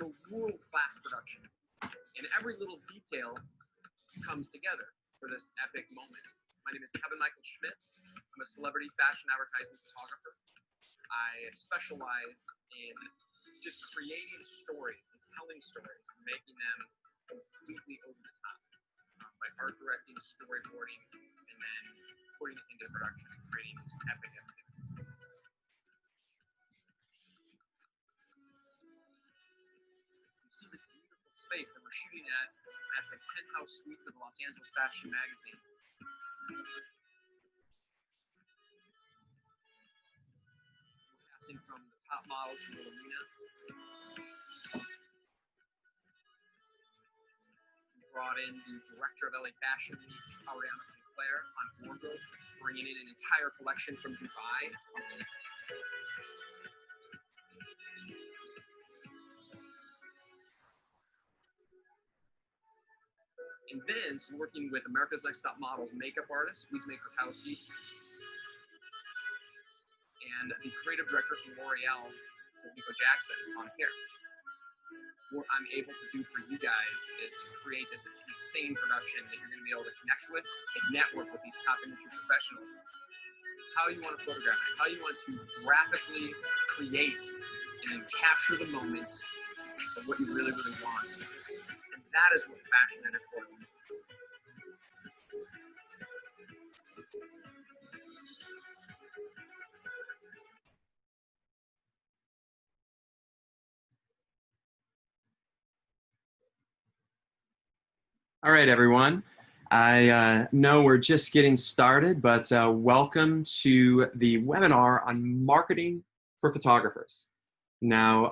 world-class production. And every little detail comes together for this epic moment. My name is Kevin Michael Schmitz. I'm a celebrity fashion advertising photographer. I specialize in just creating stories and telling stories and making them completely over the top by art directing, storyboarding, and then putting it into production and creating this epic images. You see this beautiful space that we're shooting at the penthouse suites of the Los Angeles Fashion Magazine. From the top models from the arena. We brought in the director of LA Fashion Week, Ariana Sinclair, on wardrobe, bringing in an entire collection from Dubai. And then working with America's Next Top Models makeup artist, Louise May-Krakowski, and the creative director from L'Oreal, Nico Jackson, on here. What I'm able to do for you guys is to create this insane production that you're going to be able to connect with and network with these top industry professionals. How you want to photograph it, how you want to graphically create and then capture the moments of what you really, really want. And that is what fashion editorial is. All right, everyone. I know we're just getting started, but welcome to the webinar on marketing for photographers. Now,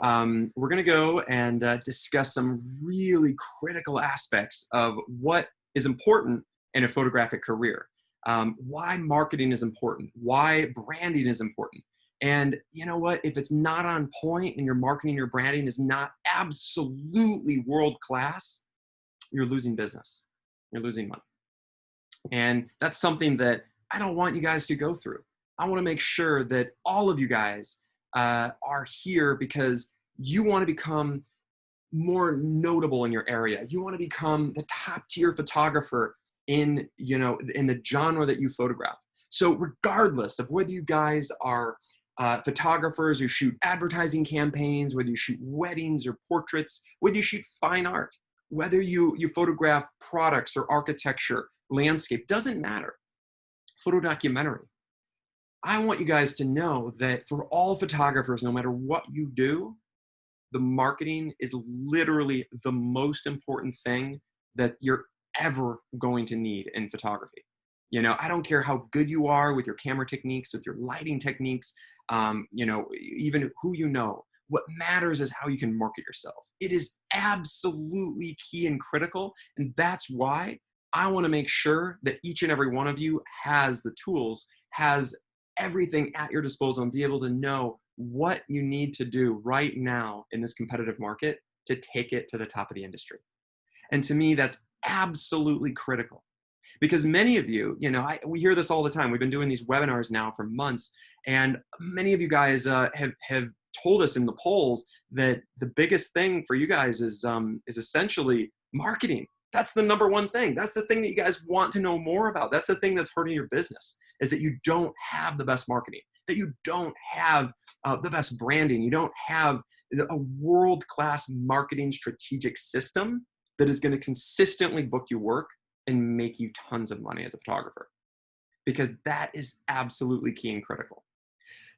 we're going to go and discuss some really critical aspects of what is important in a photographic career. Why marketing is important, why branding is important. And you know what? If it's not on point and your marketing, your branding is not absolutely world-class, you're losing business, you're losing money. And that's something that I don't want you guys to go through. I want to make sure that all of you guys are here because you want to become more notable in your area. You want to become the top tier photographer in, in the genre that you photograph. So regardless of whether you guys are photographers who shoot advertising campaigns, whether you shoot weddings or portraits, whether you shoot fine art, whether you photograph products or architecture, landscape, doesn't matter. Photo documentary. I want you guys to know that for all photographers, no matter what you do, the marketing is literally the most important thing that you're ever going to need in photography. I don't care how good you are with your camera techniques, with your lighting techniques, even who you know. What matters is how you can market yourself. It is absolutely key and critical, and that's why I want to make sure that each and every one of you has the tools, has everything at your disposal, and be able to know what you need to do right now in this competitive market to take it to the top of the industry. And to me, that's absolutely critical. Because many of you, we hear this all the time. We've been doing these webinars now for months, and many of you guys have told us in the polls that the biggest thing for you guys is essentially marketing. That's the number one thing. That's the thing that you guys want to know more about. That's the thing that's hurting your business, is that you don't have the best marketing, that you don't have the best branding. You don't have a world-class marketing strategic system that is going to consistently book you work and make you tons of money as a photographer, because that is absolutely key and critical.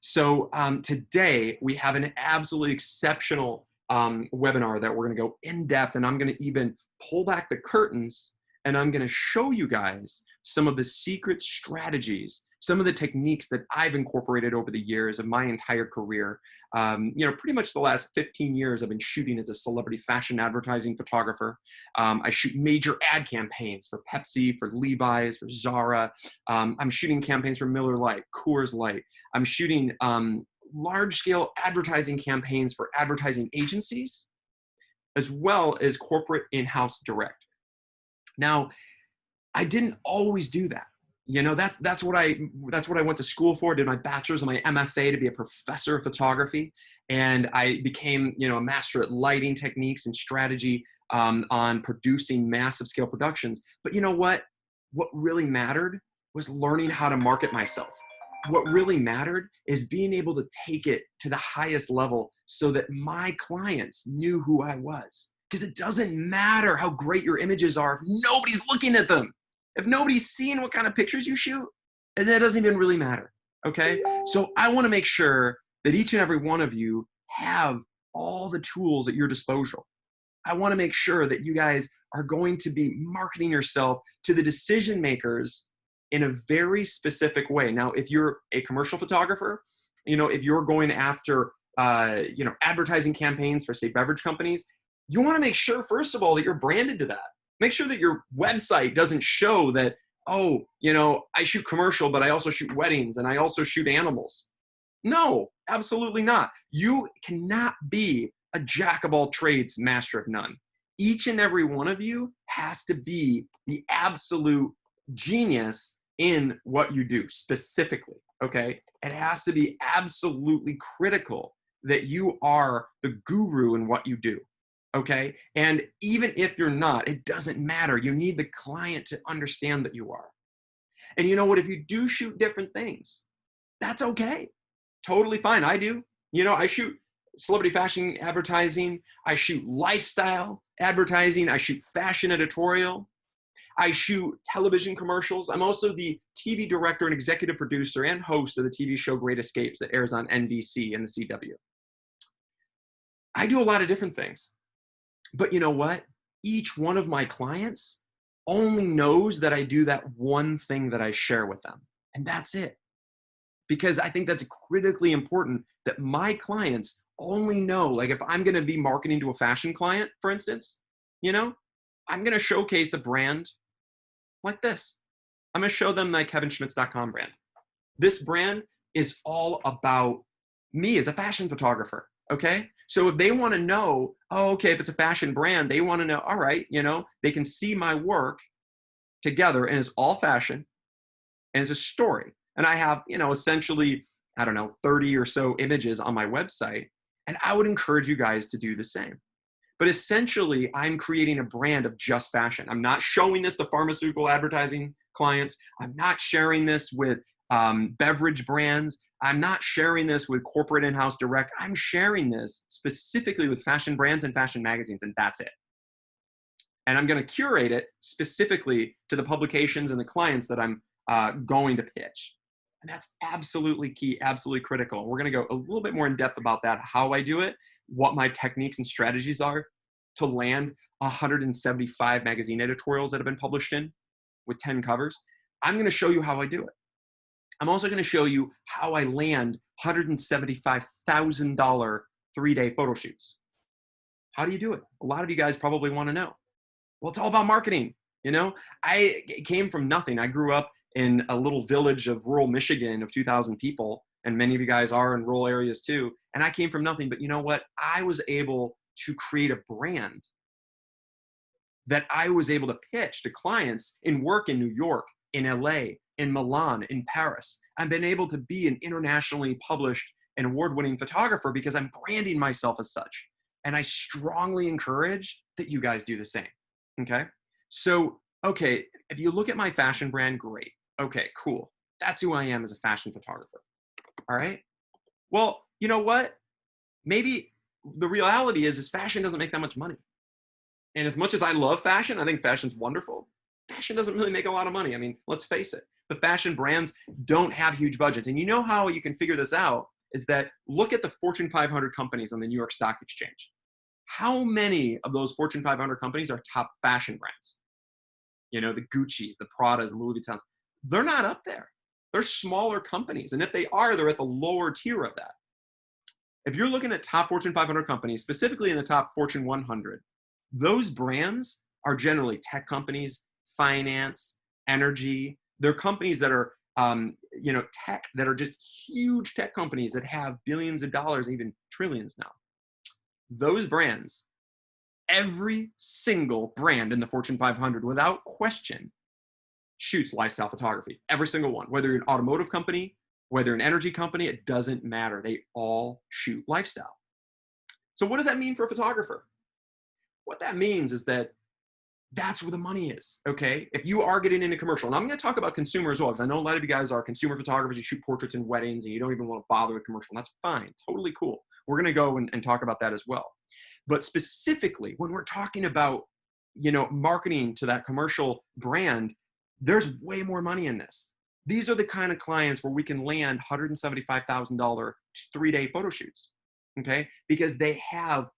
So today we have an absolutely exceptional webinar that we're going to go in depth, and I'm going to even pull back the curtains and I'm going to show you guys some of the secret strategies, some of the techniques that I've incorporated over the years of my entire career. Pretty much the last 15 years I've been shooting as a celebrity fashion advertising photographer. I shoot major ad campaigns for Pepsi, for Levi's, for Zara. I'm shooting campaigns for Miller Lite, Coors Light. I'm shooting large-scale advertising campaigns for advertising agencies, as well as corporate in-house direct. Now, I didn't always do that. You know, that's what I went to school for. Did my bachelor's and my MFA to be a professor of photography, and I became, you know, a master at lighting techniques and strategy on producing massive scale productions. But you know what? What really mattered was learning how to market myself. What really mattered is being able to take it to the highest level so that my clients knew who I was. Because it doesn't matter how great your images are if nobody's looking at them. If nobody's seeing what kind of pictures you shoot, that doesn't even really matter, okay? So I wanna make sure that each and every one of you have all the tools at your disposal. I wanna make sure that you guys are going to be marketing yourself to the decision makers in a very specific way. Now, if you're a commercial photographer, you know, if you're going after, you know, advertising campaigns for, say, beverage companies, you wanna make sure, first of all, that you're branded to that. Make sure that your website doesn't show that, oh, you know, I shoot commercial, but I also shoot weddings and I also shoot animals. No, absolutely not. You cannot be a jack of all trades, master of none. Each and every one of you has to be the absolute genius in what you do specifically, okay? It has to be absolutely critical that you are the guru in what you do. Okay. And even if you're not, it doesn't matter. You need the client to understand that you are. And you know what? If you do shoot different things, that's okay. Totally fine. I do. You know, I shoot celebrity fashion advertising. I shoot lifestyle advertising. I shoot fashion editorial. I shoot television commercials. I'm also the TV director and executive producer and host of the TV show Great Escapes that airs on NBC and the CW. I do a lot of different things. But you know what? Each one of my clients only knows that I do that one thing that I share with them. And that's it. Because I think that's critically important that my clients only know, like if I'm going to be marketing to a fashion client, for instance, you know, I'm going to showcase a brand like this. I'm going to show them my kevinschmitz.com brand. This brand is all about me as a fashion photographer. Okay. So if they want to know, oh, okay, if it's a fashion brand, they want to know, all right, you know, they can see my work together and it's all fashion and it's a story. And I have, you know, essentially, I don't know, 30 or so images on my website. And I would encourage you guys to do the same. But essentially, I'm creating a brand of just fashion. I'm not showing this to pharmaceutical advertising clients. I'm not sharing this with beverage brands. I'm not sharing this with corporate in-house direct. I'm sharing this specifically with fashion brands and fashion magazines, and that's it. And I'm going to curate it specifically to the publications and the clients that I'm going to pitch. And that's absolutely key, absolutely critical. We're going to go a little bit more in depth about that, how I do it, what my techniques and strategies are to land 175 magazine editorials that have been published in with 10 covers. I'm going to show you how I do it. I'm also going to show you how I land $175,000 3-day photo shoots. How do you do it? A lot of you guys probably want to know. Well, it's all about marketing. You know, I came from nothing. I grew up in a little village of rural Michigan of 2,000 people, and many of you guys are in rural areas too. And I came from nothing, but you know what? I was able to create a brand that I was able to pitch to clients in work in New York, in LA, in Milan, in Paris. I've been able to be an internationally published and award-winning photographer because I'm branding myself as such. And I strongly encourage that you guys do the same, okay? So, okay, if you look at my fashion brand, great. Okay, cool. That's who I am as a fashion photographer, all right? Well, you know what? Maybe the reality is fashion doesn't make that much money. And as much as I love fashion, I think fashion's wonderful. Fashion doesn't really make a lot of money. I mean, let's face it. The fashion brands don't have huge budgets. And you know how you can figure this out is that look at the Fortune 500 companies on the New York Stock Exchange. How many of those Fortune 500 companies are top fashion brands? You know, the Gucci's, the Pradas, Louis Vuittons. They're not up there. They're smaller companies. And if they are, they're at the lower tier of that. If you're looking at top Fortune 500 companies, specifically in the top Fortune 100, those brands are generally tech companies, finance, energy. They're companies that are, you know, tech, that are just huge tech companies that have billions of dollars, even trillions now. Those brands, every single brand in the Fortune 500, without question, shoots lifestyle photography. Every single one, whether you're an automotive company, whether an energy company, it doesn't matter. They all shoot lifestyle. So what does that mean for a photographer? What that means is that that's where the money is, okay? If you are getting into commercial, and I'm gonna talk about consumer as well, because I know a lot of you guys are consumer photographers, you shoot portraits and weddings, and you don't even want to bother with commercial, and that's fine, totally cool. We're gonna go and talk about that as well. But specifically, when we're talking about, marketing to that commercial brand, there's way more money in this. These are the kind of clients where we can land $175,000 3-day photo shoots, okay? Because they have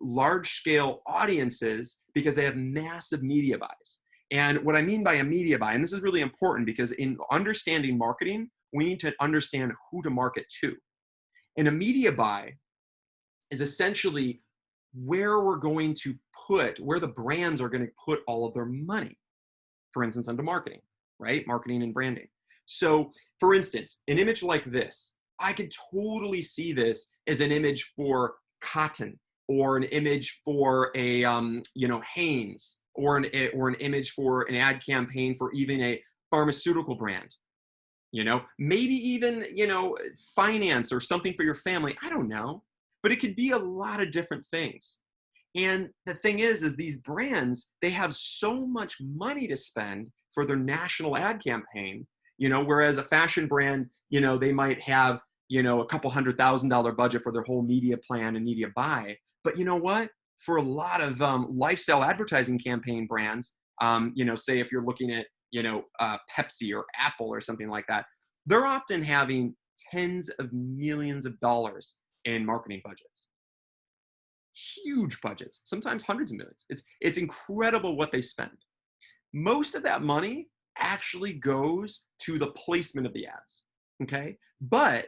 large scale audiences, because they have massive media buys. And what I mean by a media buy, and this is really important because in understanding marketing, we need to understand who to market to. And a media buy is essentially where we're going to put, where the brands are going to put all of their money, for instance, into marketing, right? Marketing and branding. So for instance, an image like this, I could totally see this as an image for cotton, or an image for a Hanes, or an image for an ad campaign for even a pharmaceutical brand. Maybe even finance or something for your family. I don't know, but it could be a lot of different things. And the thing is these brands, they have so much money to spend for their national ad campaign. Whereas a fashion brand, they might have a couple $100,000 budget for their whole media plan and media buy. But you know what? For a lot of lifestyle advertising campaign brands, say if you're looking at, Pepsi or Apple or something like that, they're often having tens of millions of dollars in marketing budgets. Huge budgets, sometimes hundreds of millions. It's incredible what they spend. Most of that money actually goes to the placement of the ads, okay? But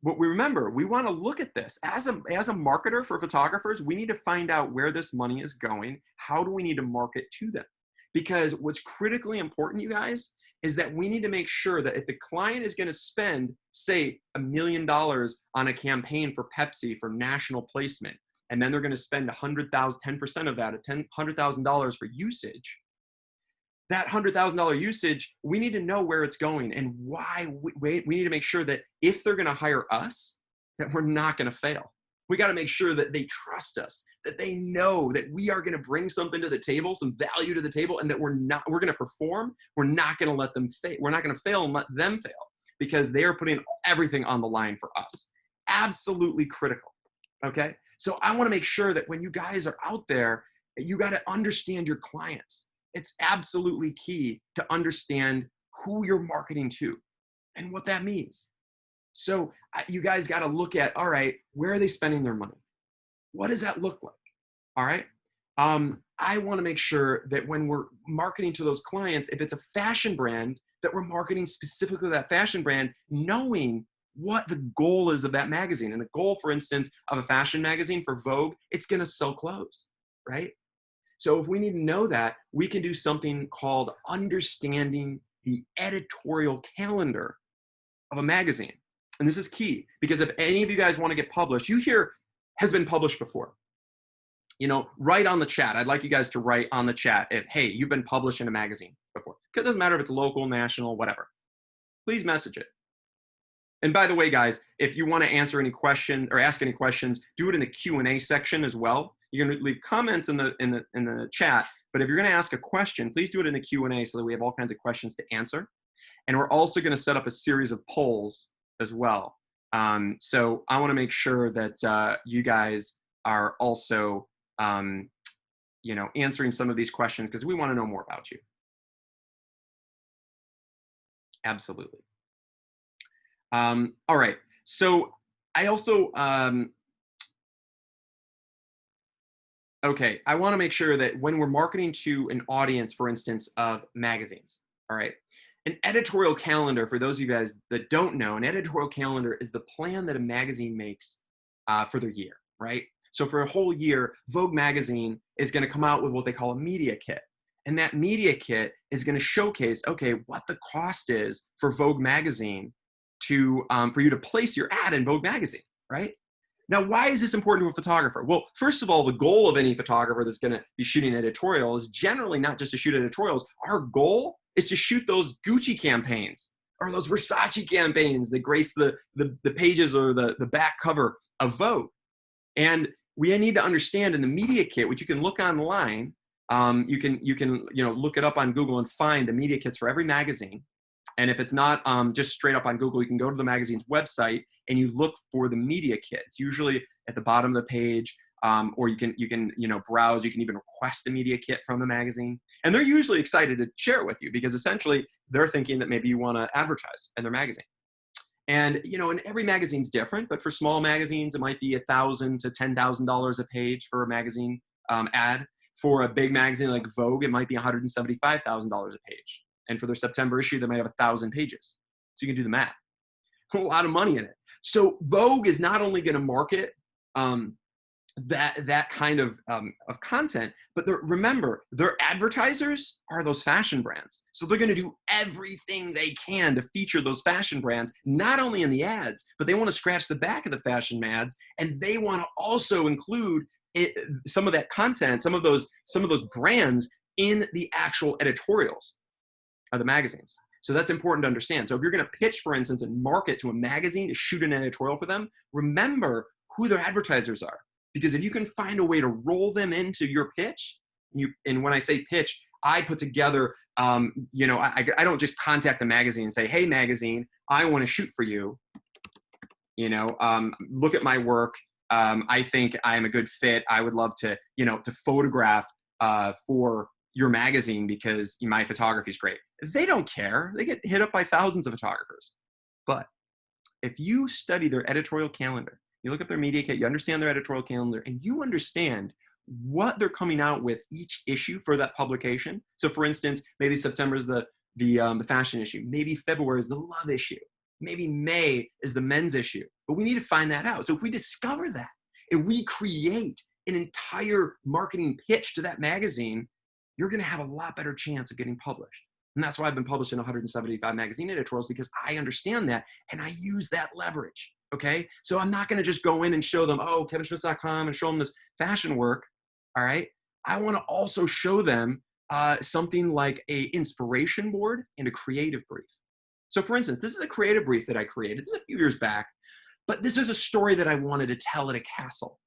what we remember, we want to look at this as a marketer for photographers. We need to find out where this money is going. How do we need to market to them? Because what's critically important, you guys, is that we need to make sure that if the client is going to spend, say, $1 million on a campaign for Pepsi for national placement, and then they're going to spend 10% of that, $100,000 for usage, that $100,000 usage, we need to know where it's going and why. We need to make sure that if they're going to hire us, that we're not going to fail. We got to make sure that they trust us, that they know that we are going to bring something to the table, some value to the table, and that we're going to perform. We're not going to let them fail. We're not going to fail and let them fail, because they are putting everything on the line for us. Absolutely critical. Okay. So I want to make sure that when you guys are out there, you got to understand your clients. It's absolutely key to understand who you're marketing to and what that means. So you guys got to look at, all right, where are they spending their money? What does that look like? All right. I want to make sure that when we're marketing to those clients, if it's a fashion brand, that we're marketing specifically to that fashion brand, knowing what the goal is of that magazine. And the goal, for instance, of a fashion magazine for Vogue, it's going to sell clothes, right? So if we need to know that, we can do something called understanding the editorial calendar of a magazine. And this is key, because if any of you guys want to get published, you hear has been published before. Write on the chat. I'd like you guys to write on the chat if, hey, you've been published in a magazine before. Because it doesn't matter if it's local, national, whatever. Please message it. And by the way, guys, if you want to answer any question or ask any questions, do it in the Q&A section as well. You can leave comments in the chat, but if you're going to ask a question, please do it in the Q&A so that we have all kinds of questions to answer. And we're also going to set up a series of polls as well. So I want to make sure that you guys are also, answering some of these questions, because we want to know more about you. Absolutely. All right. So I also, okay, I want to make sure that when we're marketing to an audience, for instance, of magazines, all right, an editorial calendar, for those of you guys that don't know, an editorial calendar is the plan that a magazine makes for their year, right? So for a whole year, Vogue magazine is going to come out with what they call a media kit. And that media kit is going to showcase, okay, what the cost is for Vogue magazine to for you to place your ad in Vogue magazine, right? Now, why is this important to a photographer? Well, first of all, the goal of any photographer that's going to be shooting editorial is generally not just to shoot editorials. Our goal is to shoot those Gucci campaigns or those Versace campaigns that grace the pages or the back cover of Vogue. And we need to understand in the media kit, which you can look online, you can look it up on Google and find the media kits for every magazine. And if it's not just straight up on Google, you can go to the magazine's website and you look for the media kits. Usually at the bottom of the page, or you can browse. You can even request a media kit from the magazine, and they're usually excited to share it with you because essentially they're thinking that maybe you want to advertise in their magazine. And and every magazine's different, but for small magazines, it might be $1,000 to $10,000 a page for a magazine ad. For a big magazine like Vogue, it might be $175,000 a page. And for their September issue, they might have 1,000 pages. So you can do the math. A lot of money in it. So Vogue is not only going to market that kind of content, but remember, their advertisers are those fashion brands. So they're going to do everything they can to feature those fashion brands, not only in the ads, but they want to scratch the back of the fashion ads, and they want to also include some of that content, some of those brands in the actual editorials of the magazines. So that's important to understand. So if you're going to pitch, for instance, and market to a magazine to shoot an editorial for them, remember who their advertisers are. Because if you can find a way to roll them into your pitch, and when I say pitch, I put together, I don't just contact the magazine and say, hey, magazine, I want to shoot for you. Look at my work. I think I'm a good fit. I would love to photograph for your magazine because my photography is great. They don't care. They get hit up by thousands of photographers. But if you study their editorial calendar, you look up their media kit, you understand their editorial calendar, and you understand what they're coming out with each issue for that publication. So for instance, maybe September is the fashion issue. Maybe February is the love issue. Maybe May is the men's issue. But we need to find that out. So if we discover that and we create an entire marketing pitch to that magazine, you're going to have a lot better chance of getting published. And that's why I've been published in 175 magazine editorials, because I understand that and I use that leverage. Okay. So I'm not going to just go in and show them, kevinschmitz.com, and show them this fashion work. All right. I want to also show them something like a inspiration board and a creative brief. So for instance, this is a creative brief that I created. This is a few years back, but this is a story that I wanted to tell at a castle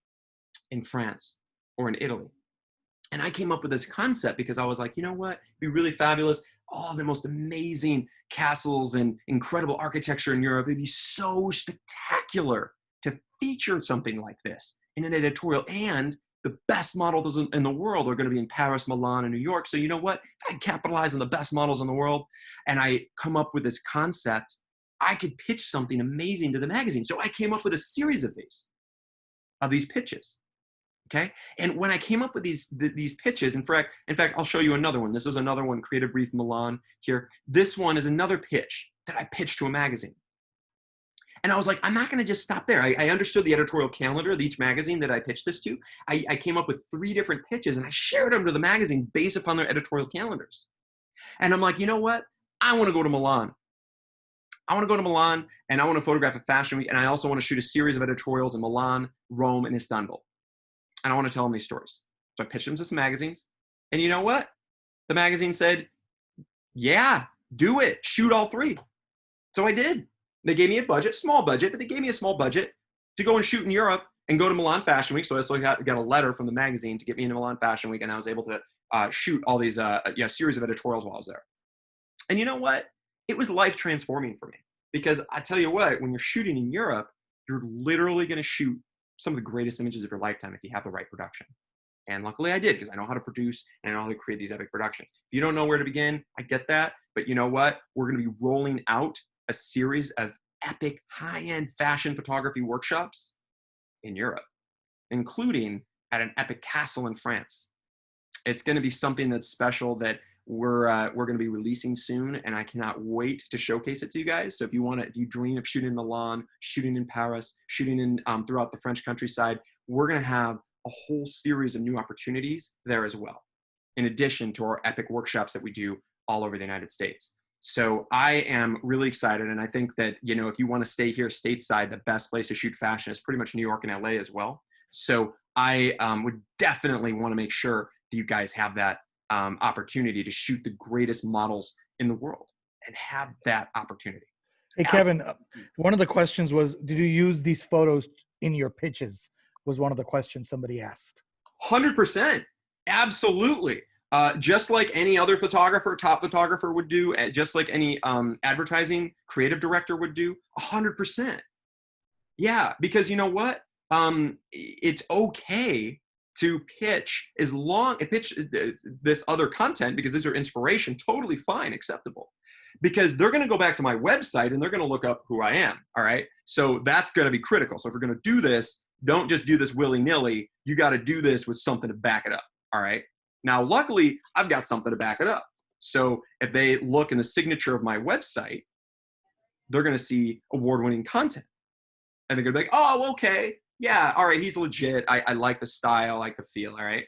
in France or in Italy. And I came up with this concept because I was like, you know what? It'd be really fabulous. All the most amazing castles and incredible architecture in Europe. It'd be so spectacular to feature something like this in an editorial. And the best models in the world are going to be in Paris, Milan, and New York. So you know what? If I capitalize on the best models in the world and I come up with this concept, I could pitch something amazing to the magazine. So I came up with a series of these pitches. Okay. And when I came up with these pitches, in fact, I'll show you another one. This is another one, Creative Brief Milan here. This one is another pitch that I pitched to a magazine. And I was like, I'm not going to just stop there. I understood the editorial calendar of each magazine that I pitched this to. I came up with 3 different pitches and I shared them to the magazines based upon their editorial calendars. And I'm like, you know what? I want to go to Milan. I want to go to Milan and I want to photograph a fashion week. And I also want to shoot a series of editorials in Milan, Rome, and Istanbul. And I want to tell them these stories. So I pitched them to some magazines. And you know what? The magazine said, yeah, do it. Shoot all 3. So I did. They gave me a budget, small budget, but they gave me a small budget to go and shoot in Europe and go to Milan Fashion Week. So I still got a letter from the magazine to get me into Milan Fashion Week. And I was able to shoot all these series of editorials while I was there. And you know what? It was life transforming for me. Because I tell you what, when you're shooting in Europe, you're literally going to shoot some of the greatest images of your lifetime if you have the right production. And luckily I did, because I know how to produce and I know how to create these epic productions. If you don't know where to begin, I get that. But you know what? We're going to be rolling out a series of epic high-end fashion photography workshops in Europe, including at an epic castle in France. It's going to be something that's special that we're going to be releasing soon, and I cannot wait to showcase it to you guys. So if you dream of shooting in Milan, shooting in Paris, shooting in throughout the French countryside, we're going to have a whole series of new opportunities there as well, in addition to our epic workshops that we do all over the United States. So I am really excited, and I think that if you want to stay here stateside, the best place to shoot fashion is pretty much New York and LA as well. So I would definitely want to make sure that you guys have that opportunity to shoot the greatest models in the world and have that opportunity. Hey, Kevin, one of the questions was, did you use these photos in your pitches? Was one of the questions somebody asked. 100%. Absolutely. Just like any other photographer, top photographer would do, just like any advertising creative director would do, 100%. Yeah, because you know what? It's okay to pitch this other content, because these are inspiration, totally fine, acceptable. Because they're going to go back to my website and they're going to look up who I am. All right. So that's going to be critical. So if we're going to do this, don't just do this willy-nilly. You got to do this with something to back it up. All right. Now, luckily, I've got something to back it up. So if they look in the signature of my website, they're going to see award-winning content. And they're going to be like, oh, okay. Yeah. All right. He's legit. I like the style, I like the feel. All right.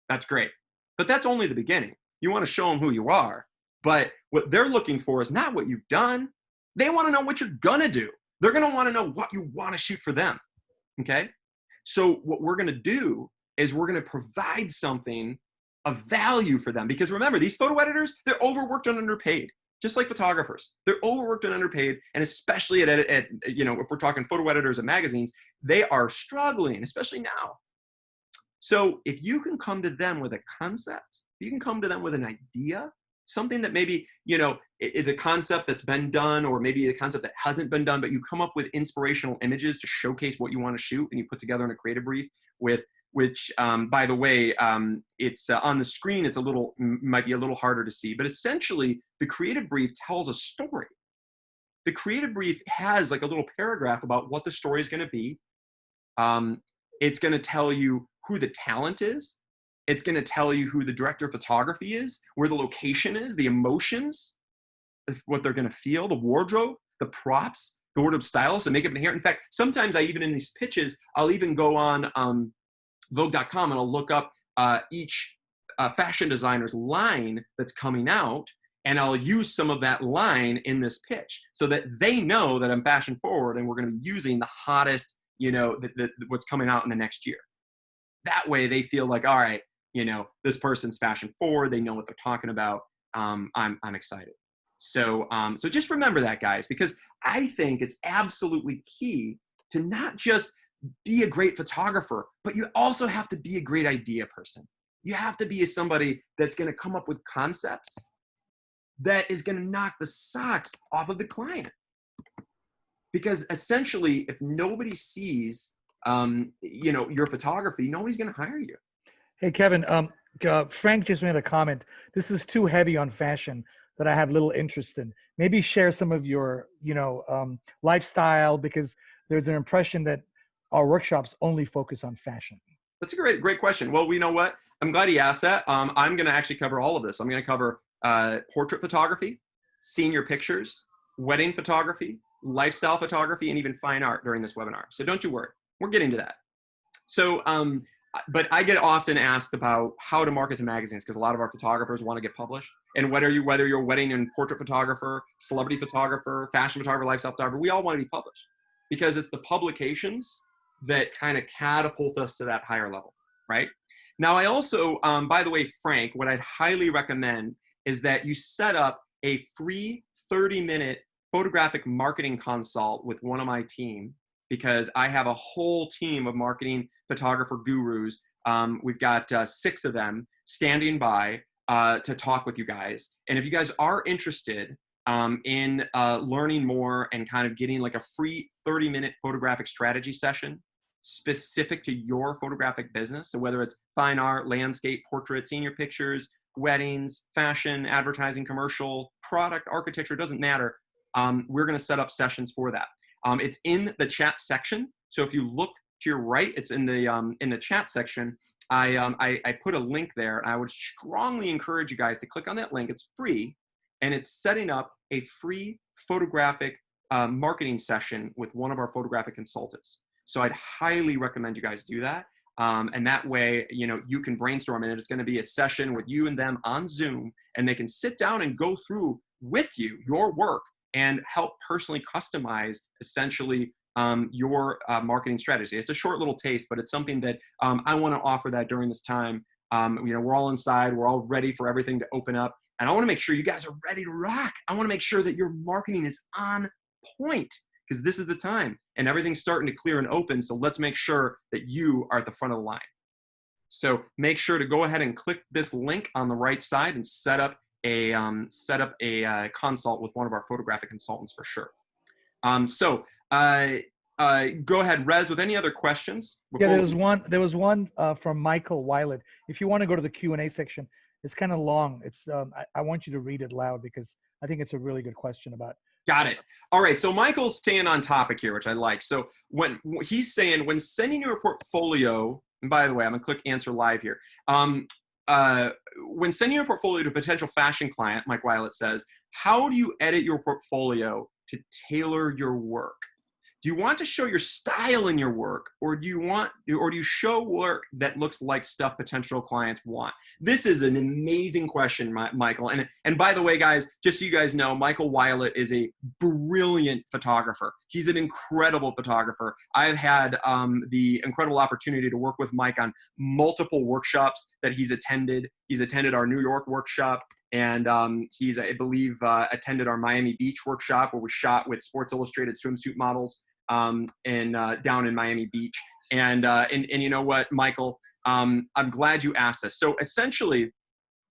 That's great. But that's only the beginning. You want to show them who you are. But what they're looking for is not what you've done. They want to know what you're going to do. They're going to want to know what you want to shoot for them. Okay? So what we're going to do is we're going to provide something of value for them. Because remember, these photo editors, they're overworked and underpaid, just like photographers. They're overworked and underpaid. And especially at if we're talking photo editors and magazines, they are struggling, especially now. So if you can come to them with a concept, you can come to them with an idea, something that maybe, is a concept that's been done, or maybe a concept that hasn't been done, but you come up with inspirational images to showcase what you want to shoot, and you put together in a creative brief which, by the way, it's on the screen. It's might be a little harder to see, but essentially the creative brief tells a story. The creative brief has like a little paragraph about what the story is going to be. It's going to tell you who the talent is. It's going to tell you who the director of photography is, where the location is, the emotions, what they're going to feel, the wardrobe, the props, the wardrobe stylist, the makeup and hair. In fact, sometimes even in these pitches, I'll even go on Vogue.com and I'll look up each fashion designer's line that's coming out, and I'll use some of that line in this pitch so that they know that I'm fashion forward and we're going to be using the hottest, what's coming out in the next year. That way they feel like, all right, this person's fashion forward. They know what they're talking about. I'm excited. So just remember that, guys, because I think it's absolutely key to not just be a great photographer, but you also have to be a great idea person. You have to be somebody that's going to come up with concepts that is going to knock the socks off of the client. Because essentially, if nobody sees, your photography, nobody's going to hire you. Hey, Kevin, Frank just made a comment. This is too heavy on fashion that I have little interest in. Maybe share some of your, lifestyle, because there's an impression that our workshops only focus on fashion. That's a great question. Well, you know what? I'm glad he asked that. I'm going to actually cover all of this. I'm going to cover portrait photography, senior pictures, wedding photography, lifestyle photography, and even fine art during this webinar. So don't you worry. We're getting to that. So, but I get often asked about how to market to magazines, because a lot of our photographers want to get published. And whether you're a wedding and portrait photographer, celebrity photographer, fashion photographer, lifestyle photographer, we all want to be published, because it's the publications that kind of catapult us to that higher level, right? Now, I also, by the way, Frank, what I'd highly recommend is that you set up a free 30-minute photographic marketing consult with one of my team, because I have a whole team of marketing photographer gurus. We've got 6 of them standing by to talk with you guys. And if you guys are interested in learning more and kind of getting like a free 30-minute photographic strategy session specific to your photographic business, so whether it's fine art, landscape, portrait, senior pictures, weddings, fashion, advertising, commercial, product, architecture, doesn't matter. We're going to set up sessions for that. It's in the chat section. So if you look to your right, it's in the chat section. I put a link there, and I would strongly encourage you guys to click on that link. It's free, and it's setting up a free photographic marketing session with one of our photographic consultants. So I'd highly recommend you guys do that. And that way, you can brainstorm, and it's going to be a session with you and them on Zoom, and they can sit down and go through with you your work and help personally customize essentially your marketing strategy. It's a short little taste, but it's something that I want to offer that during this time. We're all inside, we're all ready for everything to open up. And I want to make sure you guys are ready to rock. I want to make sure that your marketing is on point, because this is the time and everything's starting to clear and open. So let's make sure that you are at the front of the line. So make sure to go ahead and click this link on the right side and set up a consult with one of our photographic consultants for sure. Go ahead, Rez, with any other questions? Yeah, there was one from Michael Weilet. If you want to go to the Q&A section, it's kind of long. It's I want you to read it loud because I think it's a really good question about. Got it. All right. So Michael's staying on topic here, which I like. So when he's saying when sending your portfolio, and by the way, I'm gonna click answer live here. When sending your portfolio to a potential fashion client, Mike Weilet says, how do you edit your portfolio to tailor your work? Do you want to show your style in your work, or do you show work that looks like stuff potential clients want? This is an amazing question, Michael. And by the way, guys, just so you guys know, Michael Weilet is a brilliant photographer. He's an incredible photographer. I've had the incredible opportunity to work with Mike on multiple workshops that he's attended. He's attended our New York workshop, and he's, I believe, attended our Miami Beach workshop where we shot with Sports Illustrated swimsuit models down in Miami Beach. And you know what, Michael, I'm glad you asked this. So essentially,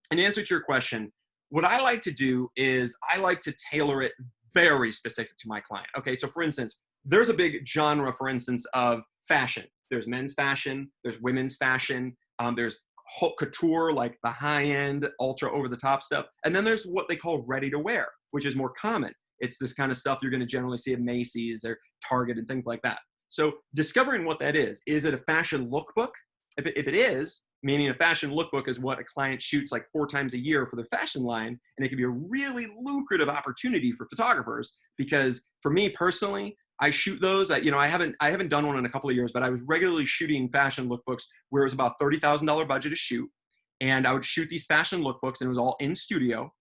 in answer to your question, what I like to do is I like to tailor it very specific to my client. Okay, so for instance, there's a big genre, for instance, of fashion. There's men's fashion, there's women's fashion, there's haute couture, like the high-end, ultra over-the-top stuff. And then there's what they call ready-to-wear, which is more common. It's this kind of stuff you're going to generally see at Macy's or Target and things like that. So discovering what that is it a fashion lookbook? If it is, meaning a fashion lookbook is what a client shoots like 4 times a year for their fashion line, and it can be a really lucrative opportunity for photographers, because for me personally, I shoot those. I haven't done one in a couple of years, but I was regularly shooting fashion lookbooks where it was about $30,000 budget to shoot, and I would shoot these fashion lookbooks, and it was all in studio.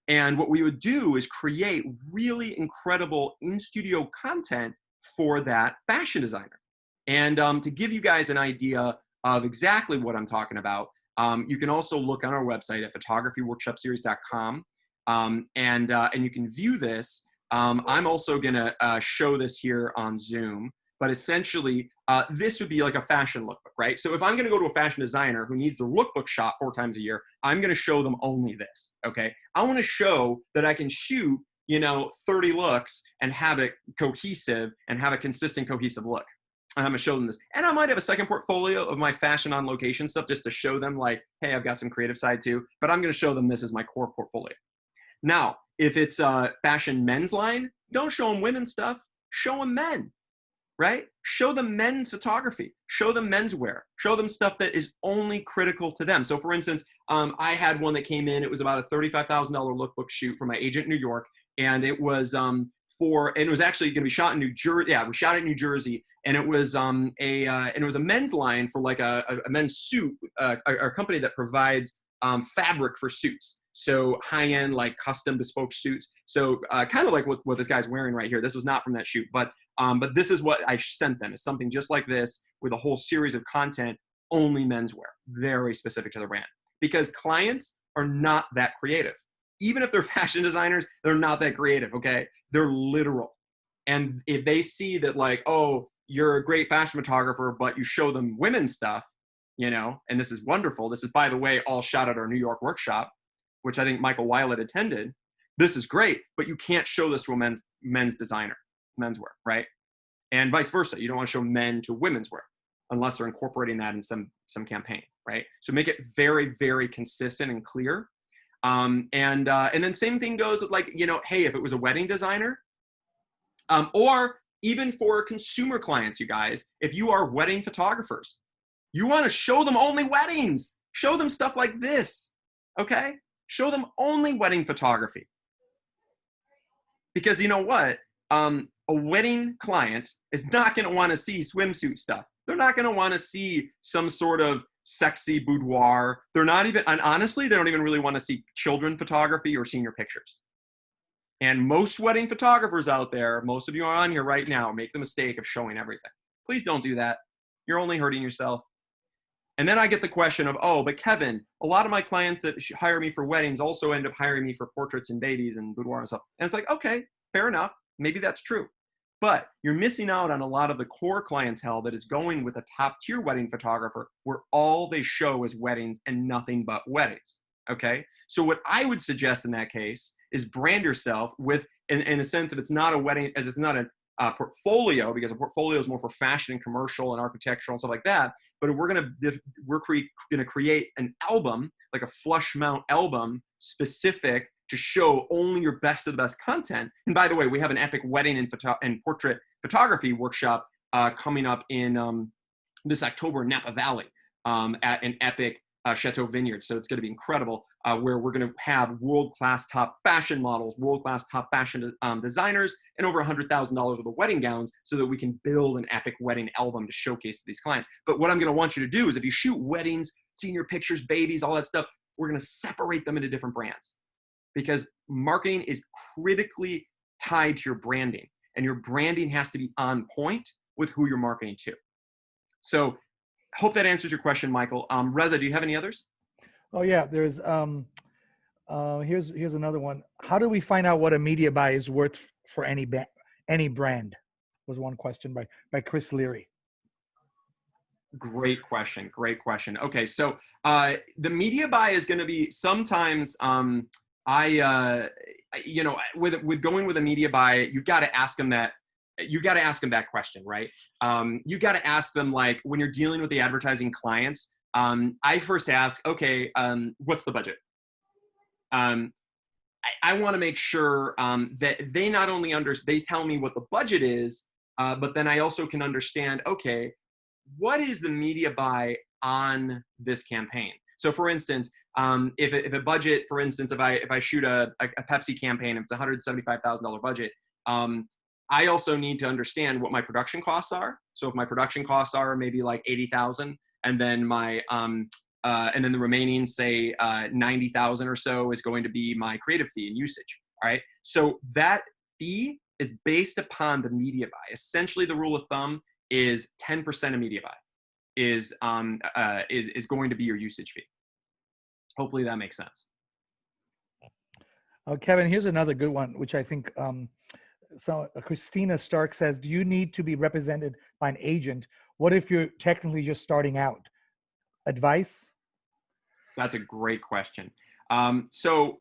And what we would do is create really incredible in-studio content for that fashion designer. And to give you guys an idea of exactly what I'm talking about, you can also look on our website at photographyworkshopseries.com, and you can view this. I'm also going to show this here on Zoom. But essentially, this would be like a fashion lookbook, right? So if I'm going to go to a fashion designer who needs their lookbook shot 4 times a year, I'm going to show them only this, okay? I want to show that I can shoot, 30 looks and have it cohesive and have a consistent, cohesive look. And I'm going to show them this. And I might have a second portfolio of my fashion on location stuff just to show them like, hey, I've got some creative side too. But I'm going to show them this as my core portfolio. Now, if it's a fashion men's line, don't show them women's stuff. Show them men. Right? Show them men's photography, show them menswear, show them stuff that is only critical to them. So for instance, I had one that came in, it was about a $35,000 lookbook shoot for my agent in New York. And it was and it was actually going to be shot in New Jersey. Yeah, we shot it in New Jersey, and it was a men's line for like a men's suit, a company that provides fabric for suits. So high-end, like custom bespoke suits. So kind of like what this guy's wearing right here. This was not from that shoot, but this is what I sent them. It's something just like this with a whole series of content, only menswear, very specific to the brand. Because clients are not that creative. Even if they're fashion designers, they're not that creative, okay? They're literal. And if they see that like, oh, you're a great fashion photographer, but you show them women's stuff, and this is wonderful. This is, by the way, all shot at our New York workshop, which I think Michael Weilet attended. This is great, but you can't show this to a men's designer, menswear, right? And vice versa. You don't want to show men to women's wear unless they're incorporating that in some campaign, right? So make it very, very consistent and clear. And then same thing goes with like, hey, if it was a wedding designer, or even for consumer clients, you guys, if you are wedding photographers, you want to show them only weddings. Show them stuff like this, okay? Show them only wedding photography. Because you know what? A wedding client is not going to want to see swimsuit stuff. They're not going to want to see some sort of sexy boudoir. They're not even, and honestly, they don't even really want to see children photography or senior pictures. And most wedding photographers out there, most of you are on here right now, make the mistake of showing everything. Please don't do that. You're only hurting yourself. And then I get the question of, oh, but Kevin, a lot of my clients that hire me for weddings also end up hiring me for portraits and babies and boudoir and stuff. And it's like, okay, fair enough. Maybe that's true. But you're missing out on a lot of the core clientele that is going with a top tier wedding photographer where all they show is weddings and nothing but weddings. Okay. So what I would suggest in that case is brand yourself with, in a sense, if it's not a wedding, as it's not a portfolio, because a portfolio is more for fashion and commercial and architectural and stuff like that. But we're gonna create an album, like a flush mount album, specific to show only your best of the best content. And by the way, we have an epic wedding and portrait photography workshop coming up in this October in Napa Valley at an epic Chateau Vineyard. So it's going to be incredible, where we're going to have world-class top fashion models, world-class top fashion designers, and over $100,000 worth of wedding gowns so that we can build an epic wedding album to showcase to these clients. But what I'm going to want you to do is if you shoot weddings, senior pictures, babies, all that stuff, we're going to separate them into different brands because marketing is critically tied to your branding, and your branding has to be on point with who you're marketing to. So hope that answers your question, Michael. Reza, do you have any others? Oh yeah, there's here's another one. How do we find out what a media buy is worth for any brand? Was one question by Chris Leary. Great question. Great question. Okay, so the media buy is going to be sometimes with going with a media buy, you've got to ask them that. You got to ask them that question, right? You got to ask them, like, when you're dealing with the advertising clients, I first ask, okay, what's the budget? I want to make sure that they not only they tell me what the budget is, but then I also can understand, okay, what is the media buy on this campaign? So for instance, if a budget, for instance, if I shoot a Pepsi campaign, if it's a $175,000 budget, I also need to understand what my production costs are. So if my production costs are maybe like 80,000, and then and then the remaining, say 90,000 or so is going to be my creative fee and usage. All right. So that fee is based upon the media buy. Essentially, the rule of thumb is 10% of media buy is going to be your usage fee. Hopefully that makes sense. Kevin, here's another good one, which I think. So Christina Stark says, do you need to be represented by an agent? What if you're technically just starting out? Advice? That's a great question. So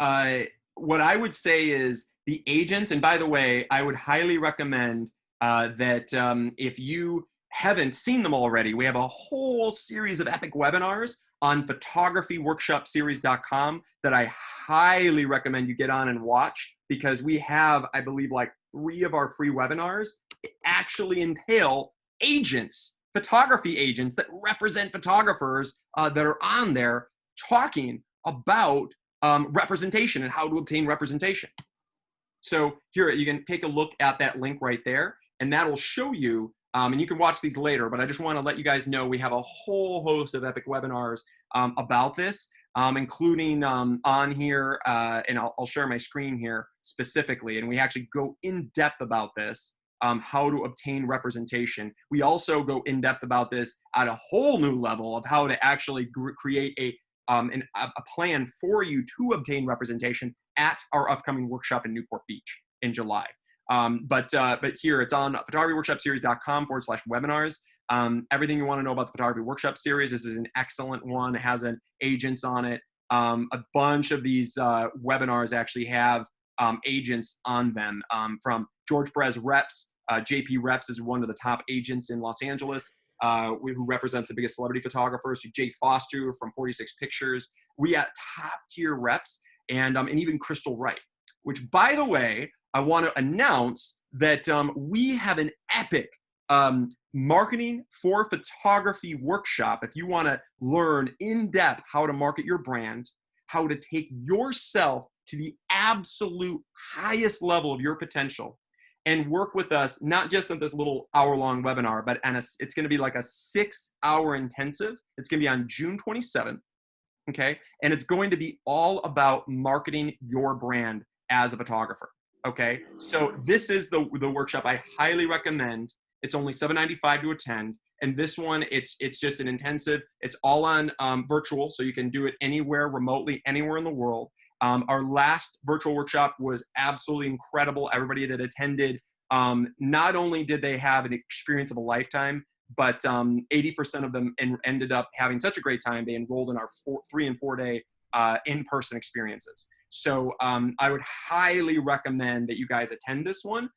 what I would say is the agents, and by the way, I would highly recommend that if you haven't seen them already, we have a whole series of epic webinars on photographyworkshopseries.com that I highly recommend you get on and watch, because we have, I believe, like 3 of our free webinars actually entail agents, photography agents that represent photographers that are on there talking about representation and how to obtain representation. So here, you can take a look at that link right there, and that'll show you, and you can watch these later, but I just want to let you guys know we have a whole host of epic webinars about this, including on here, and I'll share my screen here specifically, and we actually go in depth about this, how to obtain representation. We also go in depth about this at a whole new level of how to actually create a plan for you to obtain representation at our upcoming workshop in Newport Beach in July. But here it's on photographyworkshopseries.com/webinars. Everything you want to know about the Photography Workshop Series. This is an excellent one. It has an agents on it. A bunch of these webinars actually have agents on them, from George Perez Reps. JP Reps is one of the top agents in Los Angeles, who represents the biggest celebrity photographers, to Jay Foster from 46 Pictures. We got top tier reps, and even Crystal Wright, which, by the way, I want to announce that we have an epic marketing for photography workshop. If you want to learn in depth how to market your brand, how to take yourself to the absolute highest level of your potential, and work with us, not just at this little hour-long webinar, but it's going to be like a 6-hour intensive. It's going to be on June 27th, okay? And it's going to be all about marketing your brand as a photographer, okay? So this is the workshop I highly recommend, It's only $7.95 to attend. And this one, it's just an intensive. It's all on virtual, so you can do it anywhere, remotely, anywhere in the world. Our last virtual workshop was absolutely incredible. Everybody that attended, not only did they have an experience of a lifetime, but 80% of them ended up having such a great time. They enrolled in our 3 and 4 day in-person experiences. So I would highly recommend that you guys attend this one.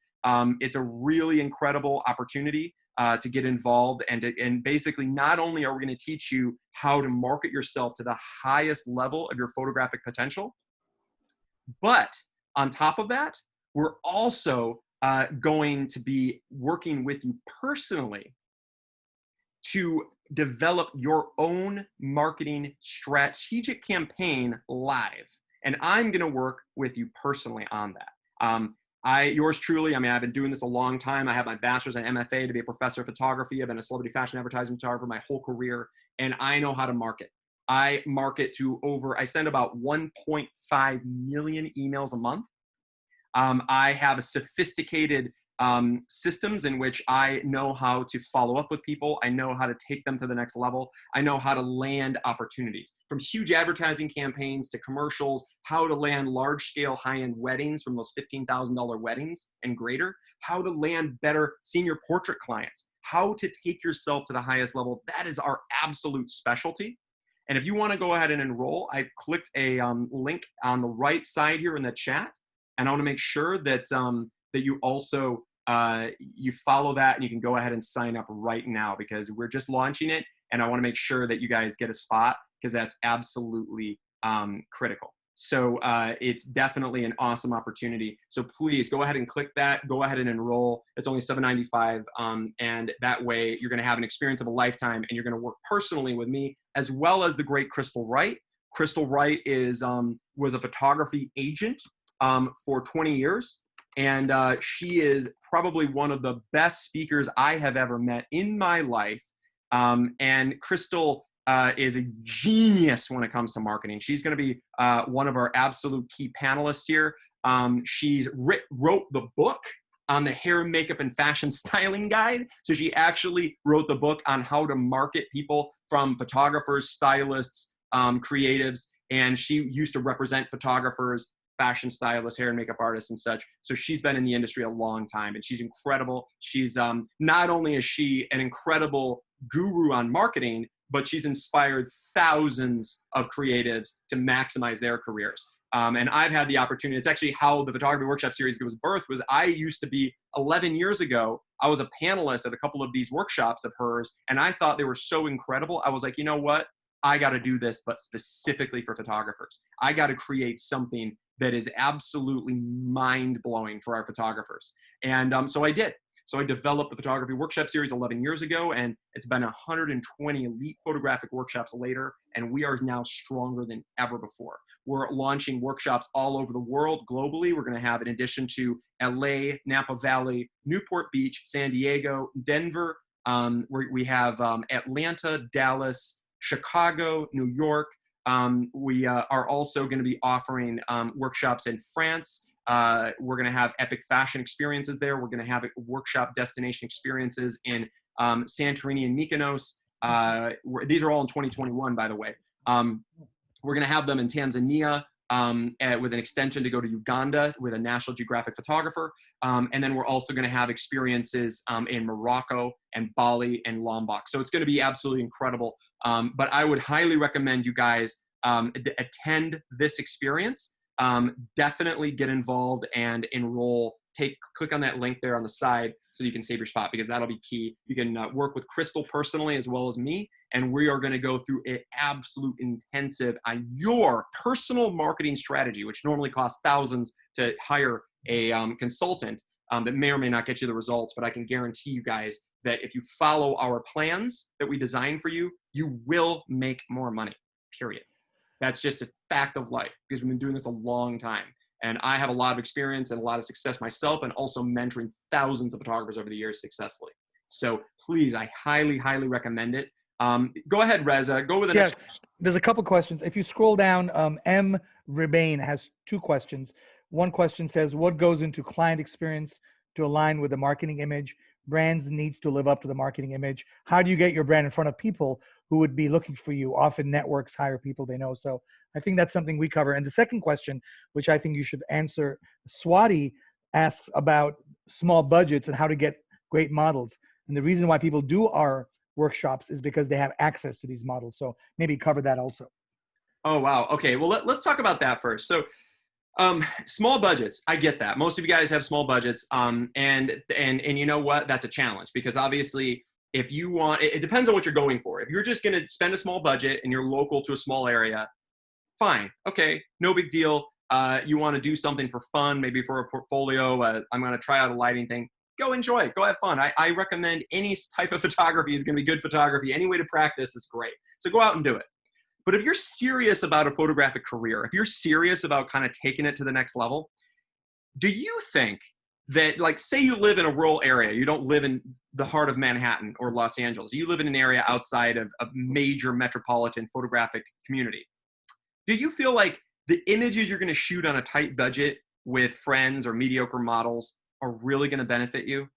It's a really incredible opportunity to get involved, and basically not only are we going to teach you how to market yourself to the highest level of your photographic potential, but on top of that, we're also going to be working with you personally to develop your own marketing strategic campaign live. And I'm going to work with you personally on that. Yours truly, I mean, I've been doing this a long time. I have my bachelor's and MFA to be a professor of photography. I've been a celebrity fashion advertising photographer my whole career, and I know how to market. I market to I send about 1.5 million emails a month. I have a sophisticated systems in which I know how to follow up with people. I know how to take them to the next level. I know how to land opportunities, from huge advertising campaigns to commercials, how to land large-scale high-end weddings from those $15,000 weddings and greater, how to land better senior portrait clients, how to take yourself to the highest level. That is our absolute specialty. And if you want to go ahead and enroll, I clicked a link on the right side here in the chat. And I want to make sure that that you also you follow that, and you can go ahead and sign up right now, because we're just launching it, and I want to make sure that you guys get a spot, because that's absolutely critical. So it's definitely an awesome opportunity. So please go ahead and click that. Go ahead and enroll. It's only $7.95, and that way you're going to have an experience of a lifetime, and you're going to work personally with me, as well as the great Crystal Wright. Crystal Wright was a photography agent for 20 years. And she is probably one of the best speakers I have ever met in my life. And Crystal is a genius when it comes to marketing. She's going to be one of our absolute key panelists here. She's wrote the book on the hair, makeup, and fashion styling guide. So she actually wrote the book on how to market people, from photographers, stylists, creatives. And she used to represent photographers, fashion stylists, hair and makeup artists, and such. So she's been in the industry a long time, and she's incredible. She's not only is she an incredible guru on marketing, but she's inspired thousands of creatives to maximize their careers. And I've had the opportunity. It's actually how the photography workshop series was birthed. Was I used to be 11 years ago, I was a panelist at a couple of these workshops of hers, and I thought they were so incredible. I was like, you know what? I got to do this, but specifically for photographers. I got to create something that is absolutely mind-blowing for our photographers. And so I did. So I developed the photography workshop series 11 years ago, and it's been 120 elite photographic workshops later, and we are now stronger than ever before. We're launching workshops all over the world, globally. We're going to have, in addition to LA, Napa Valley, Newport Beach, San Diego, Denver, we have Atlanta, Dallas, Chicago, New York. We are also going to be offering workshops in France. We're going to have epic fashion experiences there. We're going to have workshop destination experiences in Santorini and Mykonos. These are all in 2021, by the way. We're going to have them in Tanzania with an extension to go to Uganda with a National Geographic photographer. And then we're also going to have experiences in Morocco and Bali and Lombok. So it's going to be absolutely incredible. But I would highly recommend you guys attend this experience. Definitely get involved and enroll. Click on that link there on the side so you can save your spot, because that'll be key. You can work with Crystal personally as well as me, and we are going to go through an absolute intensive on your personal marketing strategy, which normally costs thousands to hire a consultant that may or may not get you the results. But I can guarantee you guys that if you follow our plans that we design for you, you will make more money, period. That's just a fact of life, because we've been doing this a long time. And I have a lot of experience and a lot of success myself, and also mentoring thousands of photographers over the years successfully. So please, I highly, highly recommend it. Go ahead, Reza. Go with the next question. There's a couple questions. If you scroll down, M. Rebane has 2 questions. One question says, what goes into client experience to align with the marketing image? brands need to live up to the marketing image? How do you get your brand in front of people who would be looking for you? Often networks hire people they know. So I think that's something we cover. And the second question, which I think you should answer, Swati asks about small budgets and how to get great models. And the reason why people do our workshops is because they have access to these models. So maybe cover that also. Oh, wow. Okay. Well, let's talk about that first. So small budgets, I get that. Most of you guys have small budgets. And you know what? That's a challenge because obviously if you want, it depends on what you're going for. If you're just going to spend a small budget and you're local to a small area, fine. Okay. No big deal. You want to do something for fun, maybe for a portfolio. I'm going to try out a lighting thing. Go enjoy it. Go have fun. I recommend any type of photography is going to be good photography. Any way to practice is great. So go out and do it. But if you're serious about a photographic career, if you're serious about kind of taking it to the next level, do you think that, like, say you live in a rural area, you don't live in the heart of Manhattan or Los Angeles, you live in an area outside of a major metropolitan photographic community. Do you feel like the images you're going to shoot on a tight budget with friends or mediocre models are really going to benefit you?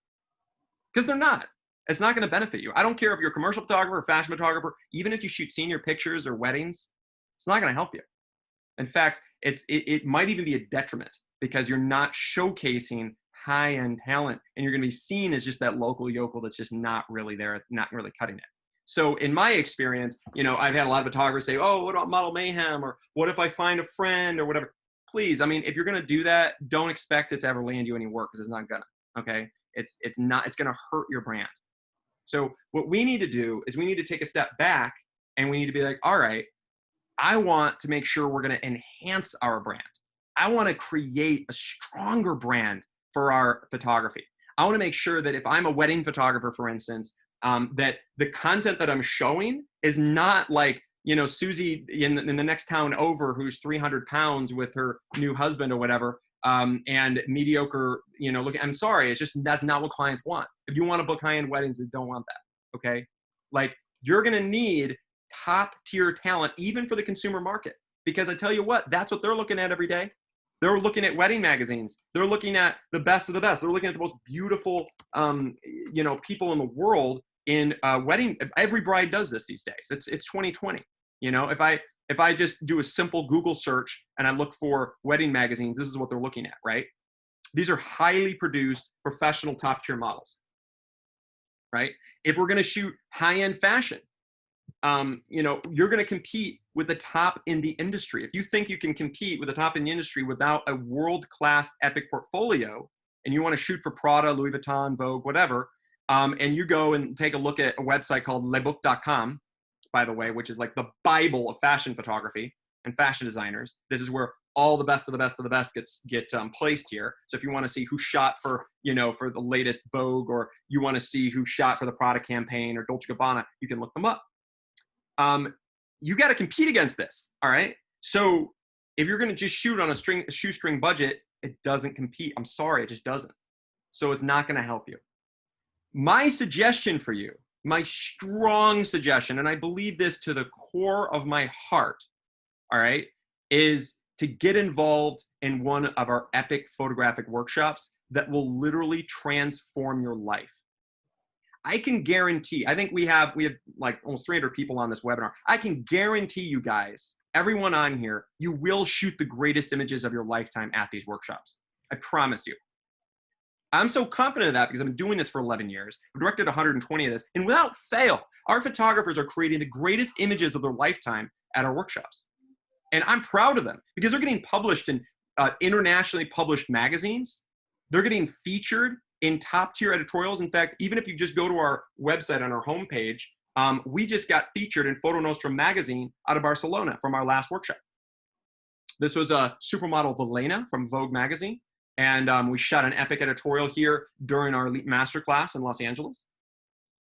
Because they're not. It's not going to benefit you. I don't care if you're a commercial photographer or fashion photographer, even if you shoot senior pictures or weddings, it's not going to help you. In fact, it might even be a detriment because you're not showcasing high-end talent and you're going to be seen as just that local yokel that's just not really there, not really cutting it. So in my experience, I've had a lot of photographers say, oh, what about Model Mayhem? Or what if I find a friend or whatever? Please, I mean, if you're going to do that, don't expect it to ever land you any work because it's not going to, okay? It's going to hurt your brand. So what we need to do is we need to take a step back and we need to be like, all right, I want to make sure we're going to enhance our brand. I want to create a stronger brand for our photography. I want to make sure that if I'm a wedding photographer, for instance, that the content that I'm showing is not like, Susie in the next town over who's 300 pounds with her new husband or whatever, and mediocre, look, I'm sorry, that's not what clients want. If you want to book high-end weddings, they don't want that, okay? Like, you're going to need top-tier talent, even for the consumer market, because I tell you what, that's what they're looking at every day. They're looking at wedding magazines. They're looking at the best of the best. They're looking at the most beautiful, people in the world in wedding. Every bride does this these days. It's 2020. If I just do a simple Google search and I look for wedding magazines, this is what they're looking at, right? These are highly produced, professional, top-tier models, right? If we're going to shoot high-end fashion, you're going to compete with the top in the industry. If you think you can compete with the top in the industry without a world-class epic portfolio, and you want to shoot for Prada, Louis Vuitton, Vogue, whatever, and you go and take a look at a website called lebook.com, by the way, which is like the Bible of fashion photography and fashion designers. This is where all the best of the best of the best get placed here. So if you want to see who shot for, for the latest Vogue, or you want to see who shot for the Prada campaign or Dolce & Gabbana, you can look them up. You got to compete against this. All right. So if you're going to just shoot on a shoestring budget, it doesn't compete. I'm sorry. It just doesn't. So it's not going to help you. My suggestion for you, my strong suggestion, and I believe this to the core of my heart, all right, is to get involved in one of our epic photographic workshops that will literally transform your life. I can guarantee, I think we have like almost 300 people on this webinar. I can guarantee you guys, everyone on here, you will shoot the greatest images of your lifetime at these workshops. I promise you. I'm so confident of that because I've been doing this for 11 years. I've directed 120 of this, and without fail, our photographers are creating the greatest images of their lifetime at our workshops. And I'm proud of them because they're getting published in internationally published magazines. They're getting featured in top-tier editorials. In fact, even if you just go to our website on our homepage, we just got featured in Foto Nostra magazine out of Barcelona from our last workshop. This was a supermodel Velena from Vogue magazine. And we shot an epic editorial here during our Elite Masterclass in Los Angeles.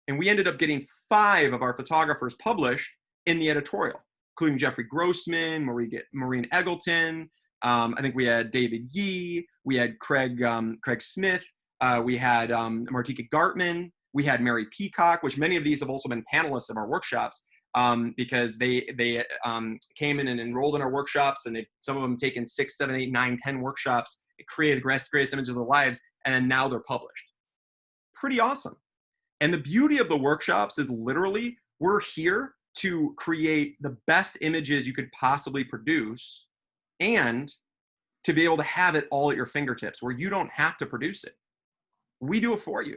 And we ended up getting 5 of our photographers published in the editorial, including Jeffrey Grossman, Maureen Eggleton. I think we had David Yee. We had Craig Smith. We had Martika Gartman. We had Mary Peacock, which many of these have also been panelists of our workshops because they came in and enrolled in our workshops, and some of them taken 6, 7, 8, 9, 10 workshops, created the greatest images of their lives, and now they're published. pretty awesome. And the beauty of the workshops is literally we're here to create the best images you could possibly produce and to be able to have it all at your fingertips where you don't have to produce it. We do it for you,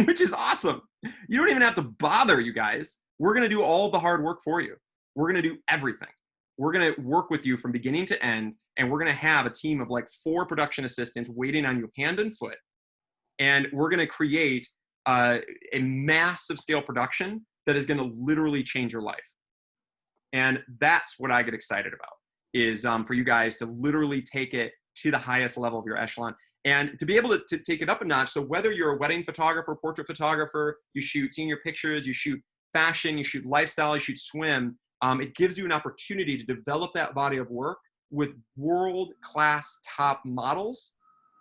which is awesome. You don't even have to bother, you guys. We're going to do all the hard work for you. We're going to do everything. We're going to work with you from beginning to end, and we're going to have a team of like 4 production assistants waiting on you hand and foot. And we're going to create a massive scale production that is going to literally change your life. And that's what I get excited about, is for you guys to literally take it to the highest level of your echelon and to be able to take it up a notch. So whether you're a wedding photographer, portrait photographer, you shoot senior pictures, you shoot fashion, you shoot lifestyle, you shoot swim, it gives you an opportunity to develop that body of work with world-class top models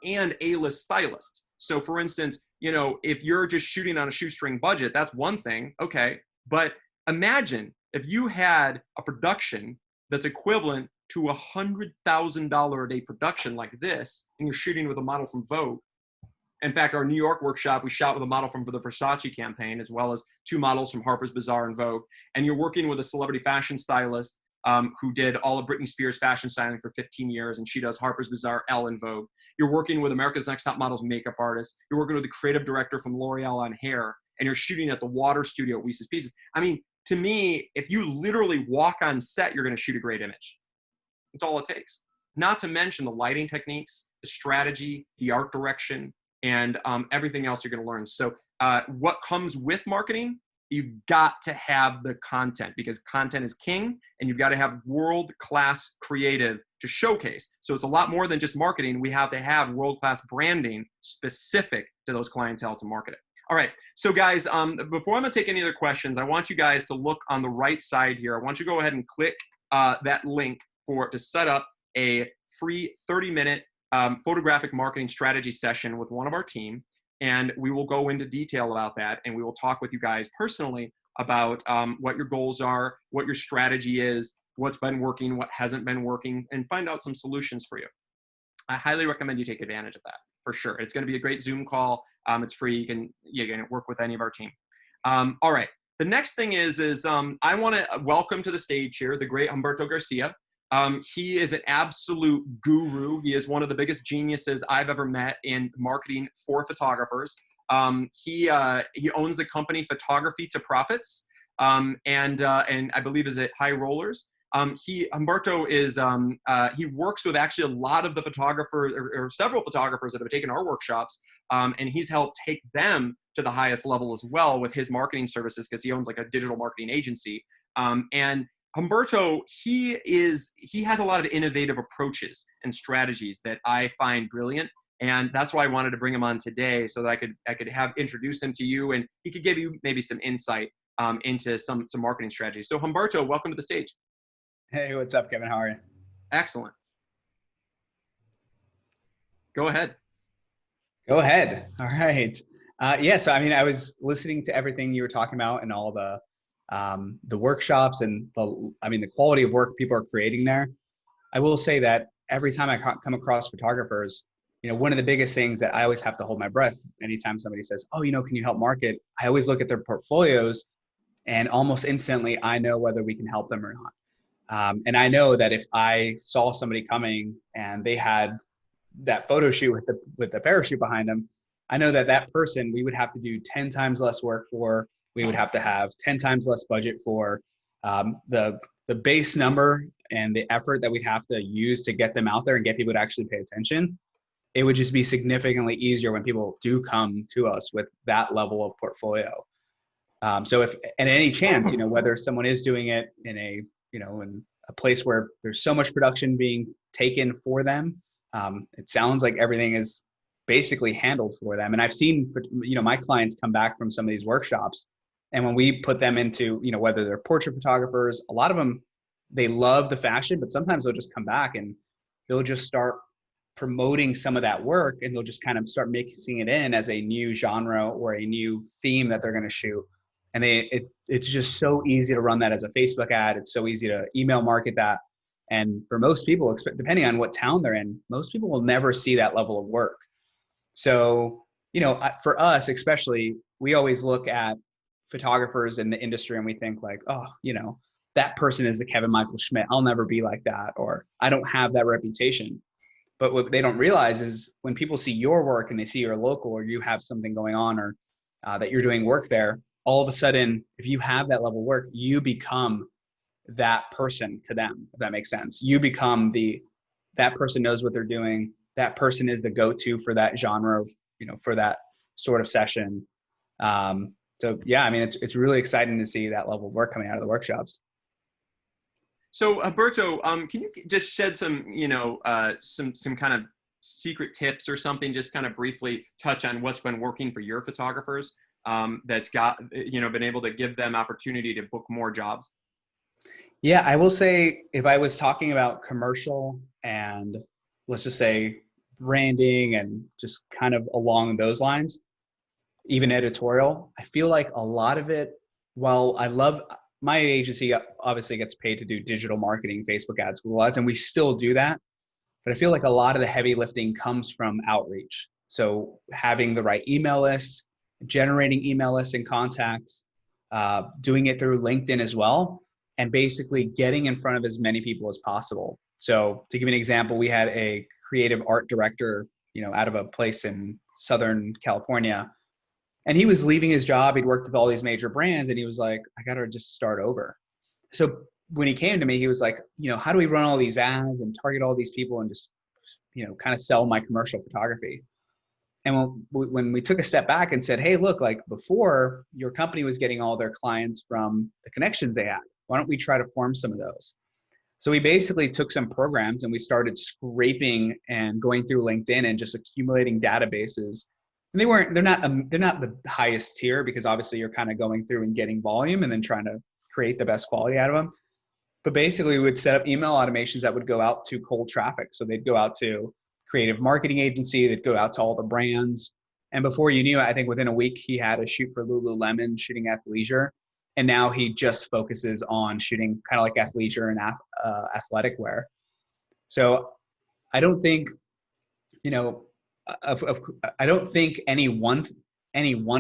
and A-list stylists. So for instance, you know, if you're just shooting on a shoestring budget, that's one thing, okay. But imagine if you had a production that's equivalent to $100,000 a day production like this, and you're shooting with a model from Vogue. In fact, our New York workshop, we shot with a model from the Versace campaign, as well as 2 models from Harper's Bazaar and Vogue. And you're working with a celebrity fashion stylist who did all of Britney Spears fashion styling for 15 years, and she does Harper's Bazaar, Elle, and Vogue. You're working with America's Next Top Model's makeup artist. You're working with the creative director from L'Oreal on hair, and you're shooting at the Water Studio at Weese's Pieces. I mean, to me, if you literally walk on set, you're going to shoot a great image. That's all it takes. Not to mention the lighting techniques, the strategy, the art direction, and everything else you're going to learn. So what comes with marketing? You've got to have the content, because content is king, and you've got to have world-class creative to showcase. So it's a lot more than just marketing. We have to have world-class branding specific to those clientele to market it. All right, so guys, before I'm gonna take any other questions, I want you guys to look on the right side here. I want you to go ahead and click that link to set up a free 30-minute photographic marketing strategy session with one of our team. And we will go into detail about that, and we will talk with you guys personally about what your goals are, what your strategy is, what's been working, what hasn't been working, and find out some solutions for you. I highly recommend you take advantage of that, for sure. It's going to be a great Zoom call. It's free. You can work with any of our team. All right. The next thing is I want to welcome to the stage here the great Humberto Garcia. He is an absolute guru. He is one of the biggest geniuses I've ever met in marketing for photographers. He owns the company Photography to Profits, and I believe is at High Rollers. Humberto is he works with actually a lot of the photographers or several photographers that have taken our workshops, and he's helped take them to the highest level as well with his marketing services, because he owns like a digital marketing agency. And Humberto, he has a lot of innovative approaches and strategies that I find brilliant, and that's why I wanted to bring him on today, so that I could introduce him to you, and he could give you maybe some insight into some marketing strategies. So Humberto, welcome to the stage. Hey, what's up, Kevin? How are you? Excellent. Go ahead. Go ahead. All right. Yeah. So, I mean, I was listening to everything you were talking about and all the workshops and the quality of work people are creating there. I will say that every time I come across photographers, you know, one of the biggest things that I always have to hold my breath anytime somebody says, "Oh, you know, can you help market?" I always look at their portfolios, and almost instantly I know whether we can help them or not. And I know that if I saw somebody coming and they had that photo shoot with the parachute behind them, I know that person, we would have to do 10 times less work for. We would have to have 10 times less budget for. The base number and the effort that we'd have to use to get them out there and get people to actually pay attention, it would just be significantly easier when people do come to us with that level of portfolio. So if at any chance, you know, whether someone is doing it in a place where there's so much production being taken for them, it sounds like everything is basically handled for them. And I've seen, you know, my clients come back from some of these workshops, and when we put them into, you know, whether they're portrait photographers, a lot of them, they love the fashion, but sometimes they'll just come back and they'll just start promoting some of that work, and they'll just kind of start mixing it in as a new genre or a new theme that they're going to shoot. And it's just so easy to run that as a Facebook ad. It's so easy to email market that. And for most people, depending on what town they're in, most people will never see that level of work. So, for us, especially, we always look at photographers in the industry and we think like, oh, that person is the Kevin Michael Schmidt. I'll never be like that, or I don't have that reputation. But what they don't realize is when people see your work and they see you're local or you have something going on, or that you're doing work there, all of a sudden, if you have that level of work, you become that person to them, if that makes sense. You become that person knows what they're doing. That person is the go-to for that genre of, for that sort of session. So yeah, I mean, it's really exciting to see that level of work coming out of the workshops. So Humberto, can you just shed some, some kind of secret tips or something, just kind of briefly touch on what's been working for your photographers, that's got, been able to give them opportunity to book more jobs? Yeah, I will say, if I was talking about commercial and let's just say branding and just kind of along those lines, even editorial, I feel like a lot of it, while I love, my agency obviously gets paid to do digital marketing, Facebook ads, Google ads, and we still do that. But I feel like a lot of the heavy lifting comes from outreach. So having the right email lists, generating email lists and contacts, doing it through LinkedIn as well, and basically getting in front of as many people as possible. So to give you an example, we had a creative art director, out of a place in Southern California, and he was leaving his job. He'd worked with all these major brands and he was like, I got to just start over. So when he came to me, he was like, how do we run all these ads and target all these people and just, kind of sell my commercial photography? And when we took a step back and said, hey, look, like before, your company was getting all their clients from the connections they had. Why don't we try to form some of those? So we basically took some programs and we started scraping and going through LinkedIn and just accumulating databases. And they're not the highest tier, because obviously you're kind of going through and getting volume and then trying to create the best quality out of them. But basically we would set up email automations that would go out to cold traffic. So they'd go out to creative marketing agency, they'd go out to all the brands. And before you knew it, I think within a week, he had a shoot for Lululemon, shooting athleisure. And now he just focuses on shooting kind of like athleisure and athletic wear. So I don't think, I don't think any one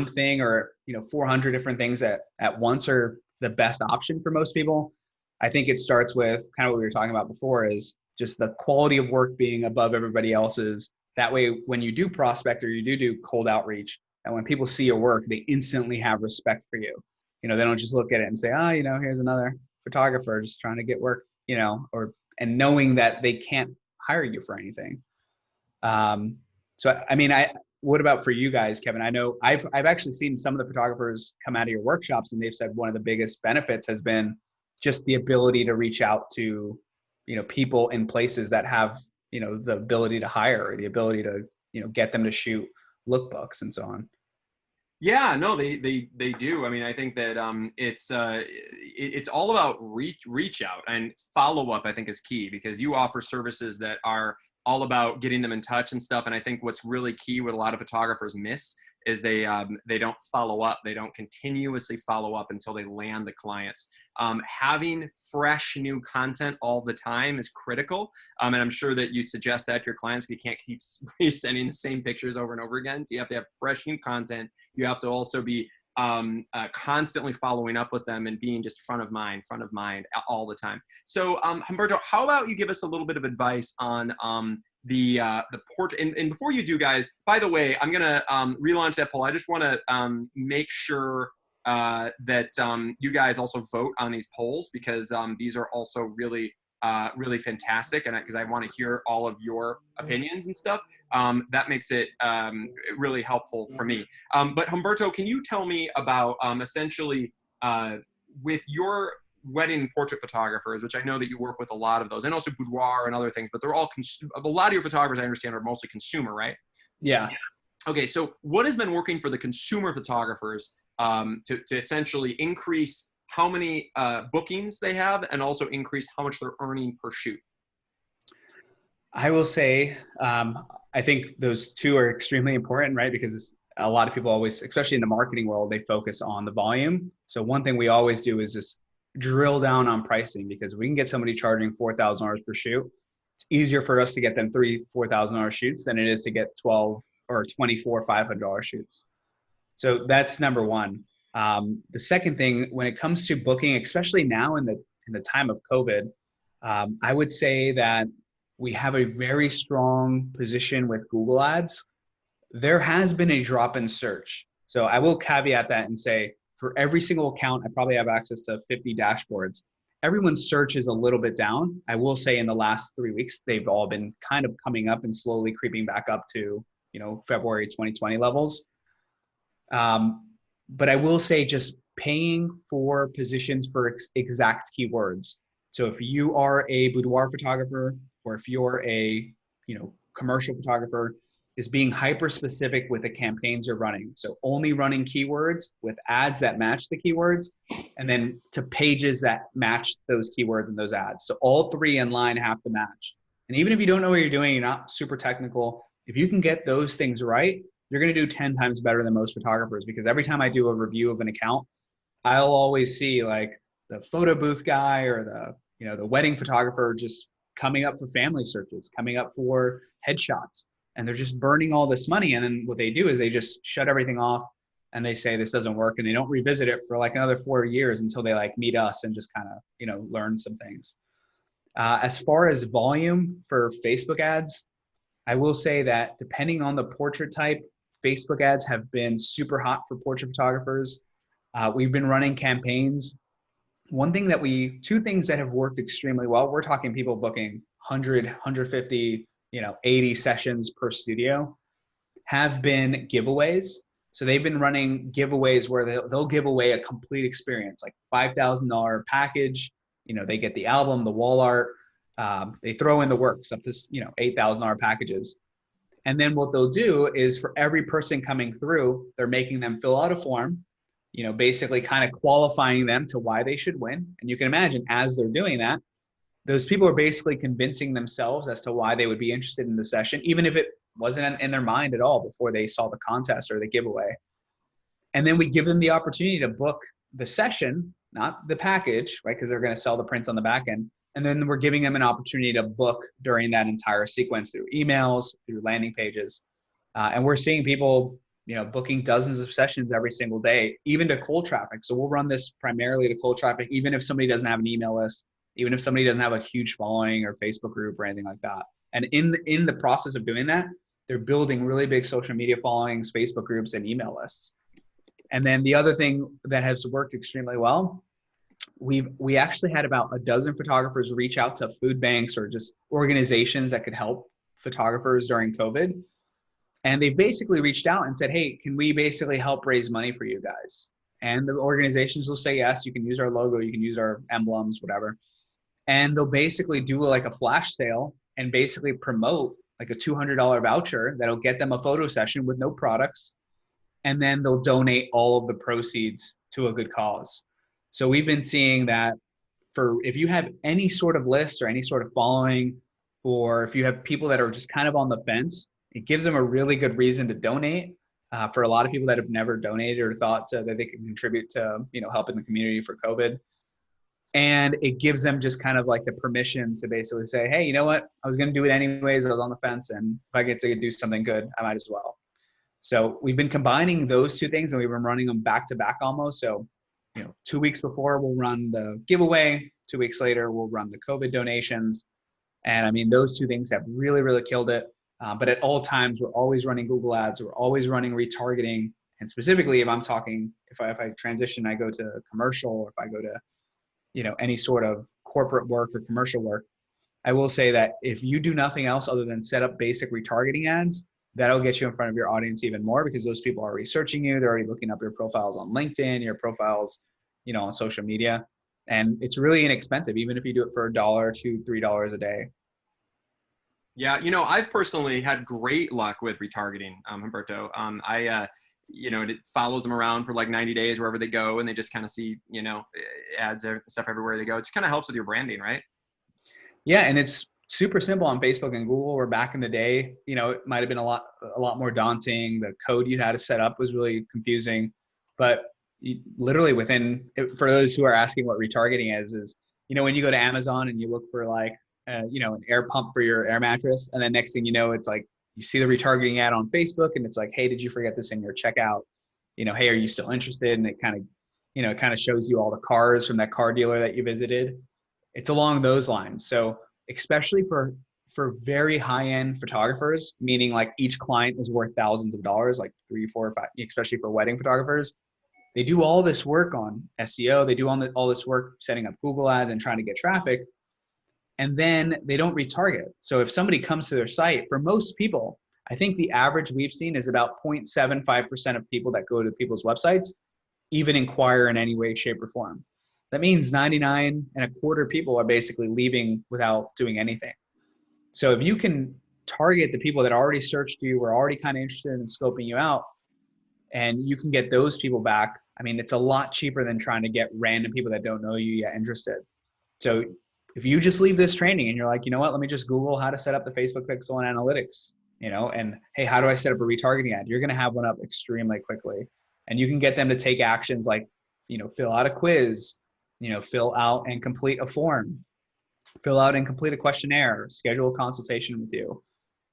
thing or 400 different things at once are the best option for most people. I think it starts with kind of what we were talking about before, is just the quality of work being above everybody else's. That way, when you do prospect or you do cold outreach, and when people see your work, they instantly have respect for you. They don't just look at it and say, here's another photographer just trying to get work, and knowing that they can't hire you for anything. So, I mean, what about for you guys, Kevin? I know I've actually seen some of the photographers come out of your workshops, and they've said one of the biggest benefits has been just the ability to reach out to, people in places that have, the ability to hire, or the ability to, get them to shoot lookbooks and so on. Yeah, no, they do. I mean, I think that it's all about reach out and follow up. I think is key, because you offer services that are all about getting them in touch and stuff. And I think what's really key, what a lot of photographers miss, is they don't follow up. They don't continuously follow up until they land the clients. Having fresh new content all the time is critical. And I'm sure that you suggest that to your clients. You can't keep sending the same pictures over and over again. So you have to have fresh new content. You have to also be constantly following up with them and being just front of mind all the time. So Humberto, how about you give us a little bit of advice on the portrait, and before you do, guys, by the way, I'm gonna relaunch that poll. I just want to make sure that you guys also vote on these polls, because these are also really fantastic, and because I want to hear all of your opinions and stuff. That makes it really helpful for me. But Humberto, can you tell me about essentially with your wedding portrait photographers, which I know that you work with a lot of those, and also boudoir and other things, but they're all a lot of your photographers, I understand, are mostly consumer, right? Yeah. Okay, so what has been working for the consumer photographers to essentially increase how many bookings they have, and also increase how much they're earning per shoot? I will say, I think those two are extremely important, right? Because a lot of people always, especially in the marketing world, they focus on the volume. So one thing we always do is just drill down on pricing, because we can get somebody charging $4,000 per shoot. It's easier for us to get them $3,000-$4,000 shoots than it is to get 12, or 24 $500 shoots. So that's number one. The second thing, when it comes to booking, especially now in the time of COVID, I would say that we have a very strong position with Google Ads. There has been a drop in search. So I will caveat that and say, for every single account, I probably have access to 50 dashboards. Everyone's search is a little bit down. I will say in the last 3 weeks, they've all been kind of coming up and slowly creeping back up to, February 2020 levels. But I will say just paying for positions for exact keywords. So if you are a boudoir photographer, or if you're a, commercial photographer, is being hyper specific with the campaigns you're running. So only running keywords with ads that match the keywords, and then to pages that match those keywords and those ads. So all three in line have to match. And even if you don't know what you're doing, you're not super technical, if you can get those things right, you're going to do 10 times better than most photographers. Because every time I do a review of an account, I'll always see like the photo booth guy or the wedding photographer just coming up for family searches, coming up for headshots, and they're just burning all this money. And then what they do is they just shut everything off and they say this doesn't work, and they don't revisit it for like another 4 years until they like meet us and just kind of, learn some things. As far as volume for Facebook ads, I will say that depending on the portrait type, Facebook ads have been super hot for portrait photographers. We've been running campaigns. Two things that have worked extremely well, we're talking people booking 100, 150, 80 sessions per studio, have been giveaways. So they've been running giveaways where they'll give away a complete experience, like $5,000 package. They get the album, the wall art, they throw in the works up to, $8,000 packages. And then what they'll do is for every person coming through, they're making them fill out a form, basically kind of qualifying them to why they should win. And you can imagine as they're doing that, those people are basically convincing themselves as to why they would be interested in the session, even if it wasn't in their mind at all before they saw the contest or the giveaway. And then we give them the opportunity to book the session, not the package, right? Because they're going to sell the prints on the back end. And then we're giving them an opportunity to book during that entire sequence through emails, through landing pages. And we're seeing people, booking dozens of sessions every single day, even to cold traffic. So we'll run this primarily to cold traffic, even if somebody doesn't have an email list, even if somebody doesn't have a huge following or Facebook group or anything like that. And in the process of doing that, they're building really big social media followings, Facebook groups, and email lists. And then the other thing that has worked extremely well, we actually had about a dozen photographers reach out to food banks or just organizations that could help photographers during COVID. And they basically reached out and said, hey, can we basically help raise money for you guys? And the organizations will say, yes, you can use our logo, you can use our emblems, whatever. And they'll basically do like a flash sale and basically promote like a $200 voucher that'll get them a photo session with no products. And then they'll donate all of the proceeds to a good cause. So we've been seeing that if you have any sort of list or any sort of following, or if you have people that are just kind of on the fence, it gives them a really good reason to donate. For a lot of people that have never donated or thought that they can contribute to, helping the community for COVID. And it gives them just kind of like the permission to basically say, hey, you know what? I was going to do it anyways. I was on the fence, and if I get to do something good, I might as well. So we've been combining those two things, and we've been running them back to back almost. So, 2 weeks before we'll run the giveaway. 2 weeks later, we'll run the COVID donations. And I mean, those two things have really, really killed it. But at all times, we're always running Google ads. We're always running retargeting. And specifically, if I transition, I go to commercial, or if I go to, any sort of corporate work or commercial work, I will say that if you do nothing else other than set up basic retargeting ads, that'll get you in front of your audience even more, because those people are researching you. They're already looking up your profiles on LinkedIn, your profiles, on social media. And it's really inexpensive, even if you do it for $1, $2, $3 a day. Yeah, I've personally had great luck with retargeting, Humberto. It follows them around for like 90 days wherever they go, and they just kind of see, ads and stuff everywhere they go. It just kind of helps with your branding, right? Yeah, and it's super simple on Facebook and Google. Where back in the day, it might have been a lot more daunting. The code you had to set up was really confusing, but literally for those who are asking what retargeting is, when you go to Amazon and you look for like, an air pump for your air mattress, and then next thing you know, it's like, you see the retargeting ad on Facebook and it's like, hey, did you forget this in your checkout? Hey, are you still interested? And it kind of shows you all the cars from that car dealer that you visited. It's along those lines. So especially for very high-end photographers, meaning like each client is worth thousands of dollars, like 3, 4, 5, especially for wedding photographers, they do all this work on SEO. They do all this work setting up Google ads and trying to get traffic. And then they don't retarget. So if somebody comes to their site, for most people, I think the average we've seen is about 0.75% of people that go to people's websites even inquire in any way, shape, or form. That means 99.25% people are basically leaving without doing anything. So if you can target the people that already searched you, were already kind of interested in scoping you out, and you can get those people back, I mean, it's a lot cheaper than trying to get random people that don't know you yet interested. So if you just leave this training and you're like, you know what, let me just Google how to set up the Facebook pixel and analytics, and hey, how do I set up a retargeting ad? You're going to have one up extremely quickly. And you can get them to take actions like, fill out a quiz, fill out and complete a form, fill out and complete a questionnaire, schedule a consultation with you.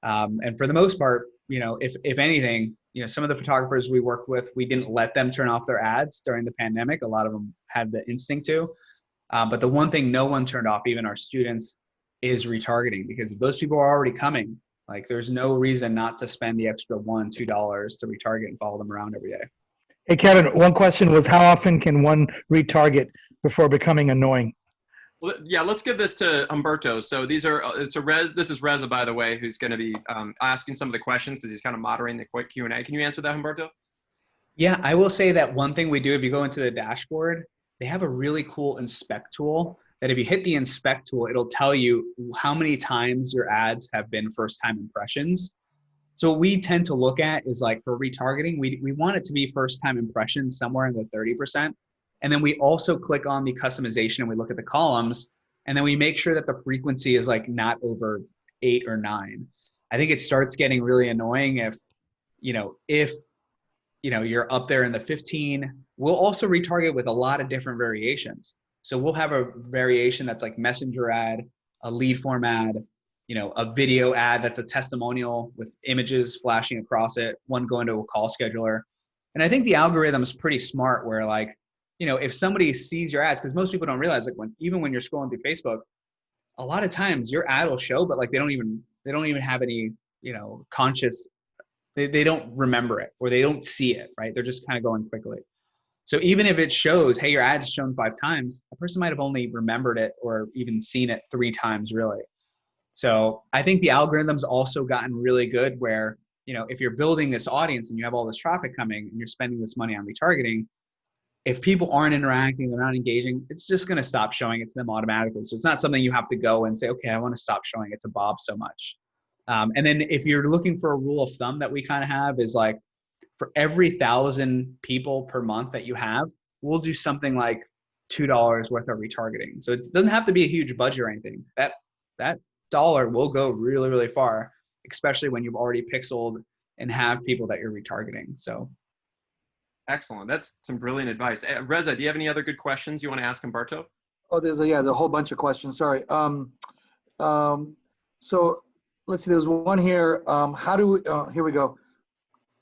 And for the most part, if anything, some of the photographers we worked with, we didn't let them turn off their ads during the pandemic. A lot of them had the instinct to. But the one thing no one turned off, even our students, is retargeting, because if those people are already coming, like there's no reason not to spend the extra $1, $2 to retarget and follow them around every day. Hey, Kevin, one question was, how often can one retarget before becoming annoying? Well, yeah, let's give this to Humberto. So this is Reza, by the way, who's going to be asking some of the questions because he's kind of moderating the quick Q&A. Can you answer that, Humberto? Yeah, I will say that one thing we do, if you go into the dashboard, they have a really cool inspect tool that if you hit the inspect tool, it'll tell you how many times your ads have been first-time impressions. So what we tend to look at is, like, for retargeting, we want it to be first-time impressions somewhere in the 30%. And then we also click on the customization and we look at the columns, and then we make sure that the frequency is like not over 8 or 9. I think it starts getting really annoying if you're up there in the 15. We'll also retarget with a lot of different variations. So we'll have a variation that's like messenger ad, a lead form ad, a video ad that's a testimonial with images flashing across it, one going to a call scheduler. And I think the algorithm is pretty smart where, like, if somebody sees your ads, because most people don't realize, like, even when you're scrolling through Facebook, a lot of times your ad will show, but like they don't even have any, conscious, they don't remember it or they don't see it, right? They're just kind of going quickly. So even if it shows, hey, your ad is shown 5 times, a person might have only remembered it or even seen it 3 times really. So I think the algorithm's also gotten really good where, if you're building this audience and you have all this traffic coming and you're spending this money on retargeting, if people aren't interacting, they're not engaging, it's just going to stop showing it to them automatically. So it's not something you have to go and say, okay, I want to stop showing it to Bob so much. And then if you're looking for a rule of thumb that we kind of have is, like, for every 1,000 people per month that you have, we'll do something like $2 worth of retargeting. So it doesn't have to be a huge budget or anything. That dollar will go really, really far, especially when you've already pixeled and have people that you're retargeting. So. Excellent. That's some brilliant advice. Reza, do you have any other good questions you want to ask Humberto? Oh, there's a whole bunch of questions. Sorry. So let's see. There's one here. Here we go.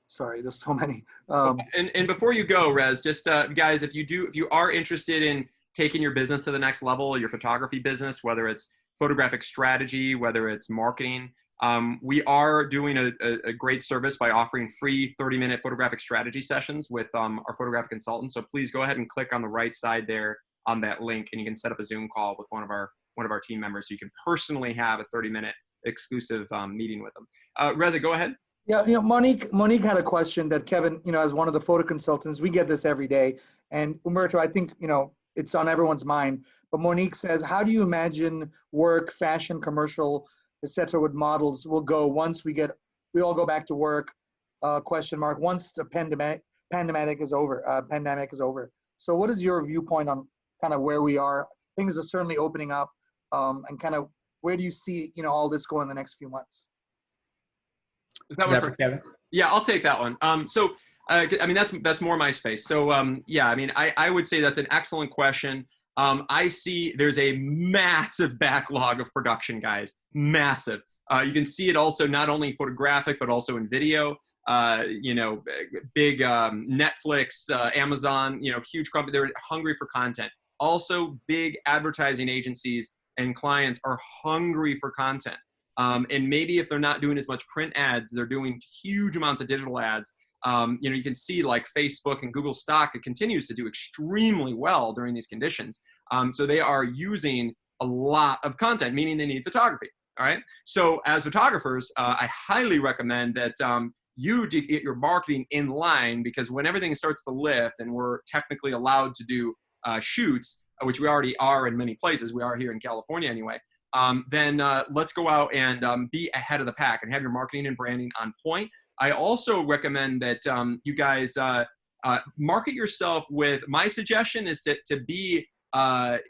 Sorry, there's so many. And before you go, Rez, just guys, if you are interested in taking your business to the next level, your photography business, whether it's photographic strategy, whether it's marketing, we are doing a great service by offering free 30-minute photographic strategy sessions with our photographic consultants. So please go ahead and click on the right side there on that link, and you can set up a Zoom call with one of our team members, so you can personally have a 30-minute exclusive meeting with them. Reza, go ahead. Yeah, Monique had a question that Kevin, as one of the photo consultants, we get this every day. And Humberto, I think, it's on everyone's mind. But Monique says, how do you imagine work, fashion, commercial, etc. with models will go once we all go back to work, once the pandemic is over. So what is your viewpoint on kind of where we are? Things are certainly opening up, and kind of where do you see, all this going in the next few months? Is that for Kevin? Yeah, I'll take that one. That's more my space. So I would say that's an excellent question. I see there's a massive backlog of production, guys, massive. You can see it also not only photographic, but also in video. You know, big Netflix, Amazon, you know, huge company, they're hungry for content. Also, big advertising agencies and clients are hungry for content. And maybe if they're not doing as much print ads, they're doing huge amounts of digital ads. You know, you can see like Facebook and Google stock, it continues to do extremely well during these conditions. So they are using a lot of content, meaning they need photography. All right. So as photographers, I highly recommend that you get your marketing in line, because when everything starts to lift and we're technically allowed to do shoots, which we already are in many places, we are here in California anyway, then let's go out and be ahead of the pack and have your marketing and branding on point. I also recommend that you guys market yourself with, my suggestion is to be,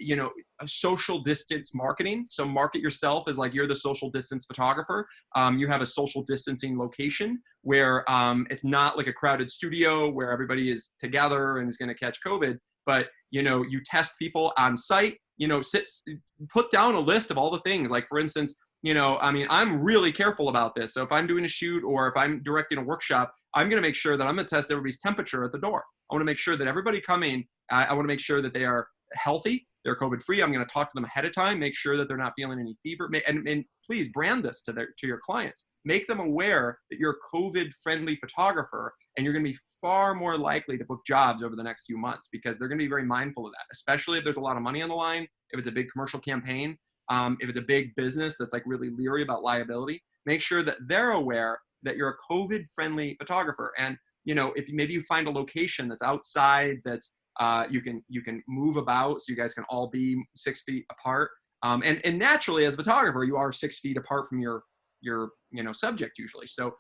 you know, a social distance marketing. So market yourself as like you're the social distance photographer. You have a social distancing location where it's not like a crowded studio where everybody is together and is going to catch COVID, but you know, you test people on site, you know, put down a list of all the things. Like for instance, you know, I mean, I'm really careful about this. So if I'm doing a shoot or if I'm directing a workshop, I'm going to make sure that I'm going to test everybody's temperature at the door. I want to make sure that everybody coming, I want to make sure that they are healthy, they're COVID free. I'm going to talk to them ahead of time, make sure that they're not feeling any fever, and please brand this to your clients. Make them aware that you're a COVID friendly photographer, and you're going to be far more likely to book jobs over the next few months, because they're going to be very mindful of that, especially if there's a lot of money on the line, if it's a big commercial campaign, if it's a big business that's like really leery about liability. Make sure that they're aware that you're a COVID friendly photographer. And you know, if maybe you find a location that's outside, that's you can move about, so you guys can all be 6 feet apart. And naturally, as a photographer, you are 6 feet apart from your you know, subject usually. So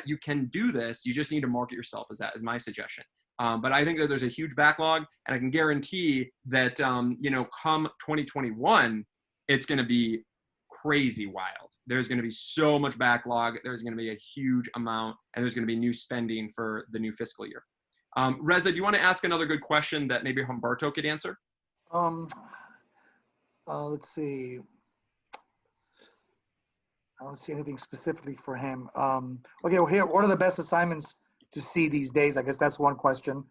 you can do this. You just need to market yourself as that, is my suggestion. But I think that there's a huge backlog, and I can guarantee that you know, come 2021, it's going to be crazy wild. There's going to be so much backlog. There's going to be a huge amount, and there's going to be new spending for the new fiscal year. Reza, do you want to ask another good question that maybe Humberto could answer? Let's see. I don't see anything specifically for him. Okay, well, here, what are the best assignments to see these days? I guess that's one question.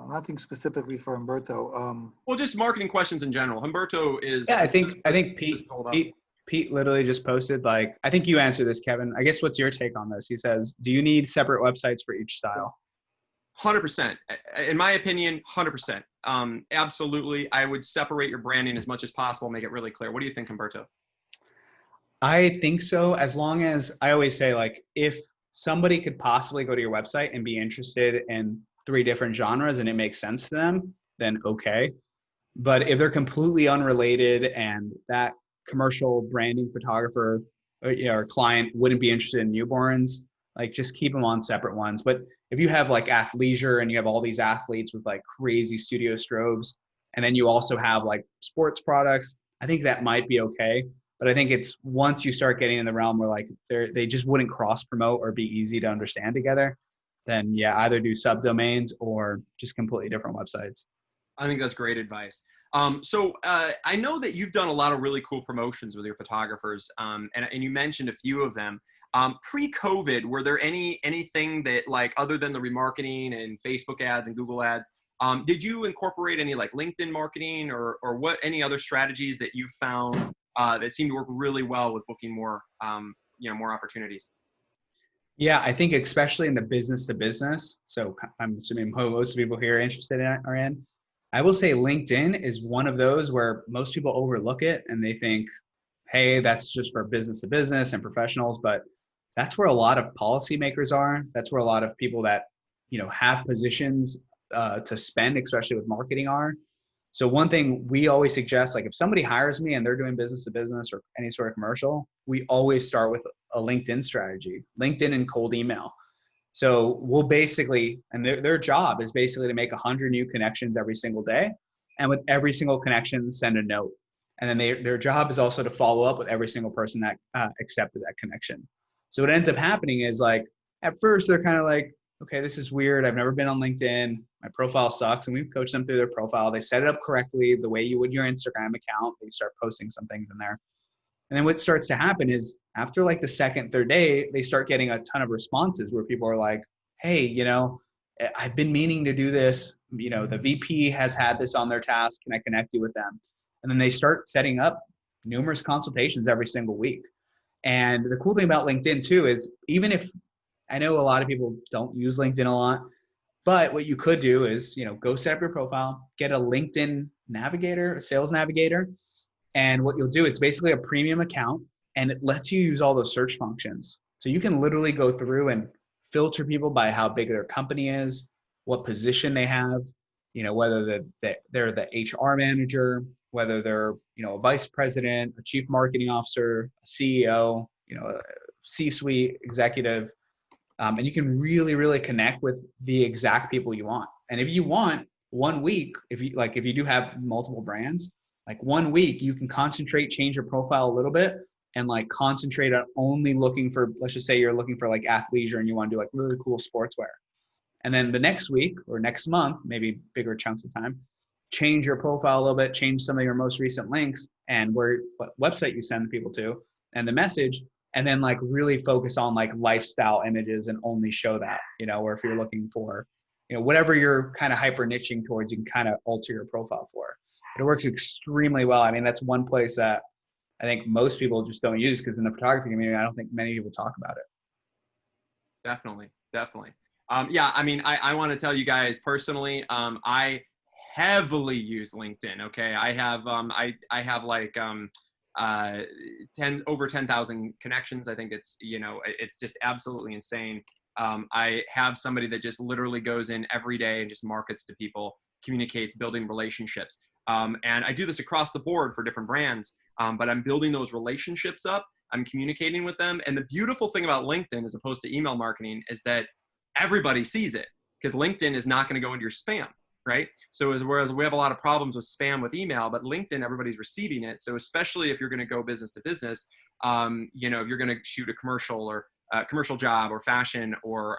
Nothing specifically for Humberto. Well, just marketing questions in general. Humberto is. Yeah, I think Pete literally just posted, like, I think you answered this, Kevin. I guess what's your take on this? He says, do you need separate websites for each style? 100%. In my opinion, 100%. Absolutely. I would separate your branding as much as possible, make it really clear. What do you think, Humberto? I think so. As long as, I always say, like, if somebody could possibly go to your website and be interested in 3 different genres and it makes sense to them, then okay. But if they're completely unrelated and that commercial branding photographer or, you know, or client wouldn't be interested in newborns, like, just keep them on separate ones. But if you have like athleisure and you have all these athletes with like crazy studio strobes, and then you also have like sports products, I think that might be okay. But I think it's once you start getting in the realm where like they just wouldn't cross promote or be easy to understand together, then yeah, either do subdomains or just completely different websites. I think that's great advice. So I know that you've done a lot of really cool promotions with your photographers, and you mentioned a few of them. Pre-COVID, were there anything that, like, other than the remarketing and Facebook ads and Google ads, did you incorporate any like LinkedIn marketing or what, any other strategies that you found that seem to work really well with booking more, you know, more opportunities? Yeah, I think especially in the business to business. So I'm assuming most people here are interested in are in. I will say LinkedIn is one of those where most people overlook it and they think, hey, that's just for business to business and professionals. But that's where a lot of policymakers are. That's where a lot of people that, you know, have positions to spend, especially with marketing, are. So one thing we always suggest, like if somebody hires me and they're doing business to business or any sort of commercial, we always start with a LinkedIn strategy, LinkedIn and cold email. So we'll basically, and their job is basically to make 100 new connections every single day. And with every single connection, send a note. And then their job is also to follow up with every single person that accepted that connection. So what ends up happening is, like, at first they're kind of like, okay, this is weird. I've never been on LinkedIn. my profile sucks. And we coach them through their profile. They set it up correctly the way you would your Instagram account. They start posting some things in there. And then what starts to happen is after like the second, third day, they start getting a ton of responses where people are like, hey, you know, I've been meaning to do this. You know, the VP has had this on their task. Can I connect you with them? And then they start setting up numerous consultations every single week. And the cool thing about LinkedIn too is, even if I know a lot of people don't use LinkedIn a lot, but what you could do is, you know, go set up your profile, get a LinkedIn Navigator, a sales navigator. And what you'll do, it's basically a premium account, and it lets you use all those search functions. So you can literally go through and filter people by how big their company is, what position they have, you know, whether they're the HR manager, whether they're, you know, a vice president, a chief marketing officer, a CEO, you know, a C-suite executive. And you can really, really connect with the exact people you want. And if you want 1 week, if you do have multiple brands, like 1 week, you can concentrate, change your profile a little bit, and like concentrate on only looking for, let's just say you're looking for like athleisure and you want to do like really cool sportswear. And then the next week or next month, maybe bigger chunks of time, change your profile a little bit, change some of your most recent links and what website you send people to and the message, and then like really focus on like lifestyle images and only show that, you know, or if you're looking for, you know, whatever you're kind of hyper niching towards, you can kind of alter your profile for. But it works extremely well. I mean, that's one place that I think most people just don't use, because in the photography community, I don't think many people talk about it. Definitely. Yeah, I mean, I want to tell you guys personally, I heavily use LinkedIn. Okay, I have like over 10,000 connections. I think it's, you know, it's just absolutely insane. I have somebody that just literally goes in every day and just markets to people, communicates, building relationships. And I do this across the board for different brands, but I'm building those relationships up. I'm communicating with them. And the beautiful thing about LinkedIn, as opposed to email marketing, is that everybody sees it, because LinkedIn is not going to go into your spam, right? So whereas we have a lot of problems with spam with email, but LinkedIn, everybody's receiving it. So especially if you're going to go business to business, you know, if you're going to shoot a commercial or commercial job or fashion or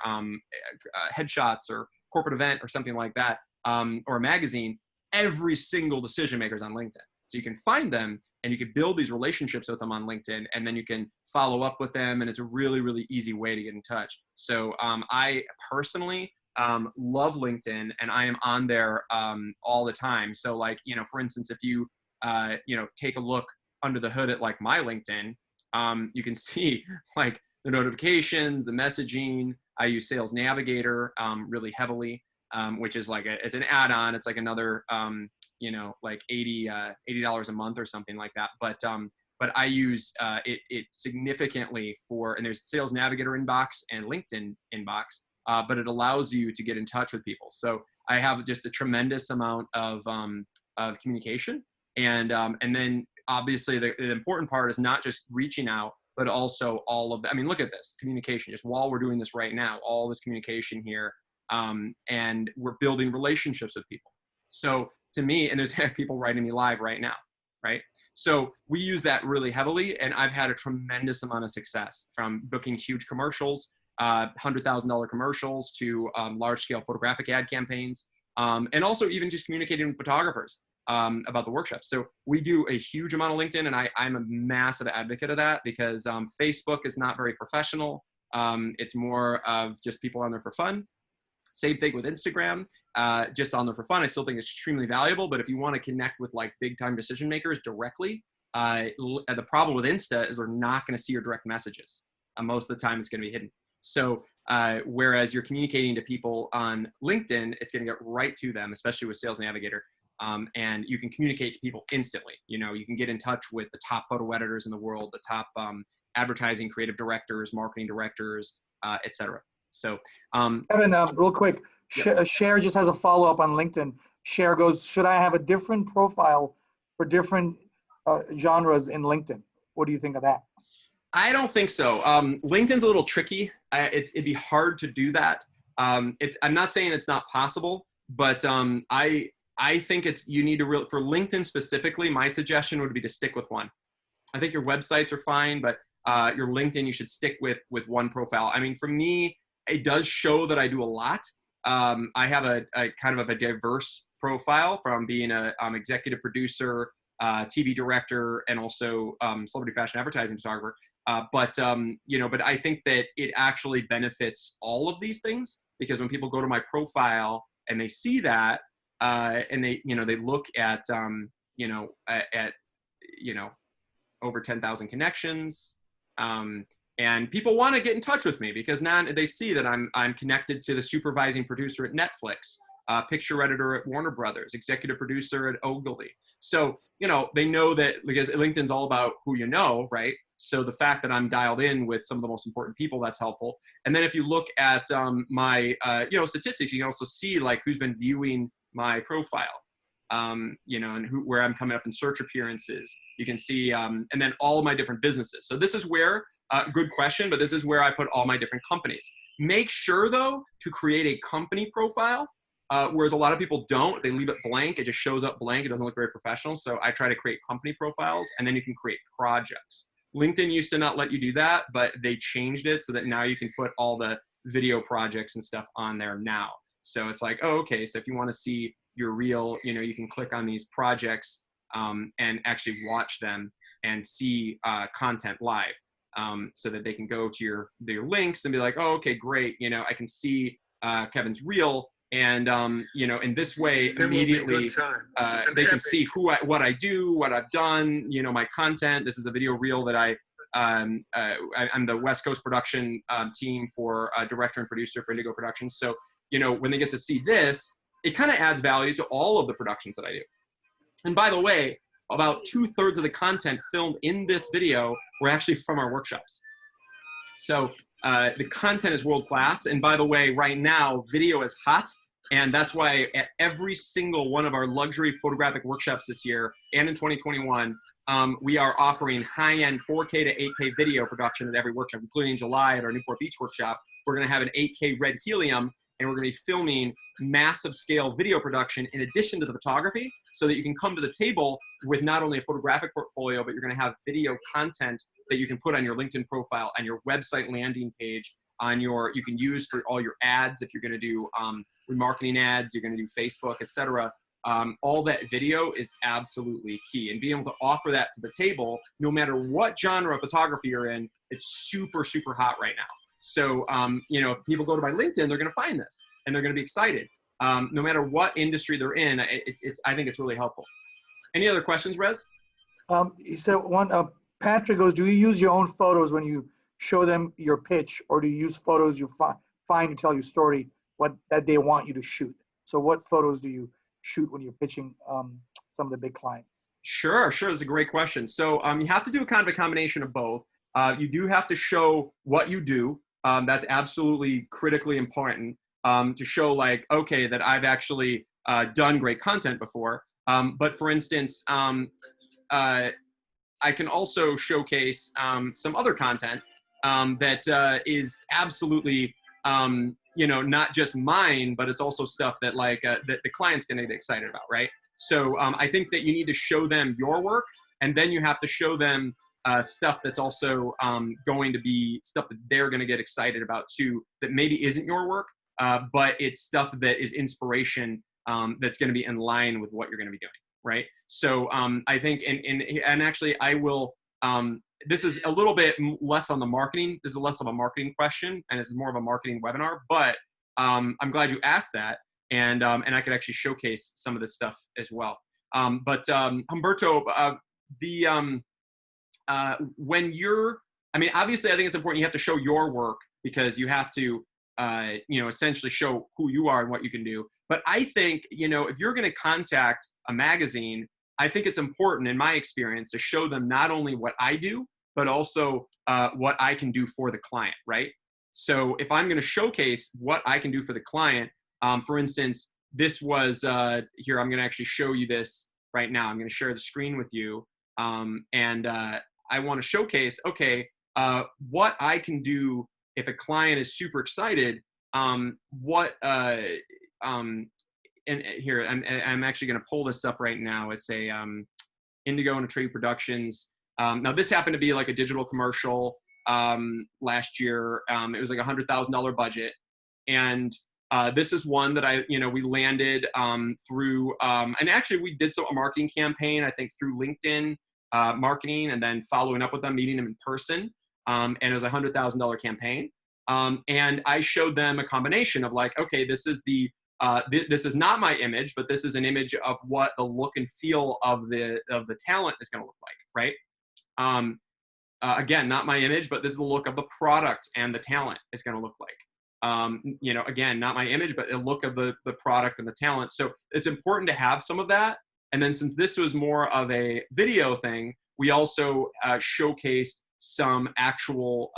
headshots or corporate event or something like that, or a magazine, every single decision maker is on LinkedIn. So you can find them and you can build these relationships with them on LinkedIn, and then you can follow up with them, and it's a really, really easy way to get in touch. So I personally love LinkedIn, and I am on there all the time. So like, you know, for instance, if you, you know, take a look under the hood at like my LinkedIn, you can see like the notifications, the messaging. I use Sales Navigator really heavily, which is like it's an add-on. It's like another, you know, like $80 a month or something like that. But I use it significantly for, and there's Sales Navigator inbox and LinkedIn inbox, but it allows you to get in touch with people. So I have just a tremendous amount of communication, and then obviously the important part is not just reaching out, but also all of the, I mean, look at this communication, just while we're doing this right now, all this communication here, and we're building relationships with people. So to me, and there's people writing me live right now, right? So we use that really heavily, and I've had a tremendous amount of success, from booking huge commercials, $100,000 commercials, to large-scale photographic ad campaigns, and also even just communicating with photographers about the workshops. So we do a huge amount of LinkedIn, and I'm a massive advocate of that, because Facebook is not very professional. It's more of just people on there for fun. Same thing with Instagram, just on there for fun. I still think it's extremely valuable, but if you want to connect with like big time decision makers directly, the problem with Insta is they're not going to see your direct messages. Most of the time it's going to be hidden. So whereas you're communicating to people on LinkedIn, it's going to get right to them, especially with Sales Navigator. And you can communicate to people instantly. You know, you can get in touch with the top photo editors in the world, the top advertising creative directors, marketing directors, etc. So, Kevin, real quick, Cher just has a follow-up on LinkedIn. Cher goes, should I have a different profile for different genres in LinkedIn? What do you think of that? I don't think so. LinkedIn's a little tricky. It'd be hard to do that. I'm not saying it's not possible, but I think you need to for LinkedIn specifically, my suggestion would be to stick with one. I think your websites are fine, but your LinkedIn, you should stick with one profile. I mean, for me, it does show that I do a lot, I have a kind of a diverse profile from being a executive producer, TV director, and also celebrity fashion advertising photographer. But I think that it actually benefits all of these things, because when people go to my profile and they see that, and they look at over 10,000 connections, and people want to get in touch with me because now they see that I'm connected to the supervising producer at Netflix, picture editor at Warner Brothers, executive producer at Ogilvy. So, they know that, because LinkedIn's all about who you know, right? So the fact that I'm dialed in with some of the most important people, that's helpful. And then if you look at my statistics, you can also see like who's been viewing my profile, and where I'm coming up in search appearances. You can see, and then all of my different businesses. So this is where, good question, but this is where I put all my different companies. Make sure though to create a company profile, whereas a lot of people don't. They leave it blank. It just shows up blank. It doesn't look very professional. So I try to create company profiles, and then you can create projects. LinkedIn used to not let you do that, but they changed it so that now you can put all the video projects and stuff on there now. So it's like, oh, okay, so if you want to see your reel, you can click on these projects and actually watch them and see content live, so that they can go to your links and be like, oh, okay, great. I can see Kevin's reel, and in this way immediately they can see what I do, what I've done, my content. This is a video reel that I'm the West Coast production team for director and producer for Indigo Productions. So when they get to see this, it kind of adds value to all of the productions that I do. And by the way, about 2/3 of the content filmed in this video were actually from our workshops. So the content is world-class. And by the way, right now, video is hot. And that's why at every single one of our luxury photographic workshops this year and in 2021, we are offering high-end 4K to 8K video production at every workshop, including in July at our Newport Beach workshop. We're going to have an 8K red helium, and we're going to be filming massive scale video production in addition to the photography, so that you can come to the table with not only a photographic portfolio, but you're going to have video content that you can put on your LinkedIn profile, on your website landing page, you can use for all your ads. If you're going to do remarketing ads, you're going to do Facebook, etc. All that video is absolutely key, and being able to offer that to the table, no matter what genre of photography you're in, it's super, super hot right now. So, if people go to my LinkedIn, they're going to find this and they're going to be excited. No matter what industry they're in, I think it's really helpful. Any other questions, Rez? So Patrick goes, do you use your own photos when you show them your pitch, or do you use photos you find to tell your story that they want you to shoot? So what photos do you shoot when you're pitching some of the big clients? Sure. It's a great question. So you have to do kind of a combination of both. You do have to show what you do. That's absolutely critically important, to show like, okay, that I've actually done great content before. But for instance, I can also showcase some other content that is absolutely, not just mine, but it's also stuff that that the client's going to get excited about, right? So I think that you need to show them your work, and then you have to show them stuff that's also going to be stuff that they're going to get excited about too, that maybe isn't your work, but it's stuff that is inspiration, that's going to be in line with what you're going to be doing, right? So I think, and actually I will, this is a little bit less on the marketing. This is less of a marketing question, and this is more of a marketing webinar, but I'm glad you asked that. And I could actually showcase some of this stuff as well. But Humberto, when you're, obviously I think it's important you have to show your work, because you have to, essentially show who you are and what you can do. But I think, if you're going to contact a magazine, I think it's important, in my experience, to show them not only what I do, but also what I can do for the client, right? So if I'm going to showcase what I can do for the client, for instance, this was, here, I'm going to actually show you this right now. I'm going to share the screen with you. And I want to showcase, okay, what I can do if a client is super excited, and here, I'm actually going to pull this up right now. It's a Indigo and Trade Productions. Now, this happened to be like a digital commercial last year. It was like $100,000 budget. And This is one that we landed through, and actually we did a marketing campaign, I think through LinkedIn marketing, and then following up with them, meeting them in person. And it was a $100,000 campaign. And I showed them a combination of like, okay, this is this is not my image, but this is an image of what the look and feel of the talent is going to look like, right? Again, not my image, but this is the look of the product and the talent is going to look like. Again, not my image, but a look of the product and the talent. So it's important to have some of that. And then since this was more of a video thing, we also showcased some actual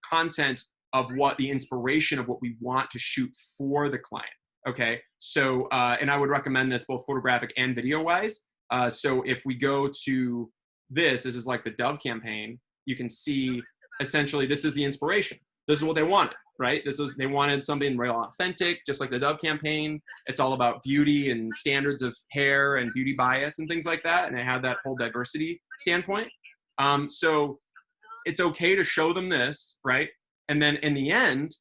content of what the inspiration of what we want to shoot for the client. Okay, so and I would recommend this both photographic and video wise. So if we go to this is like the Dove campaign, you can see essentially this is the inspiration. This is what they wanted, right? They wanted something real authentic, just like the Dove campaign. It's all about beauty and standards of hair and beauty bias and things like that. And it had that whole diversity standpoint. So it's okay to show them this, right? And then in the end,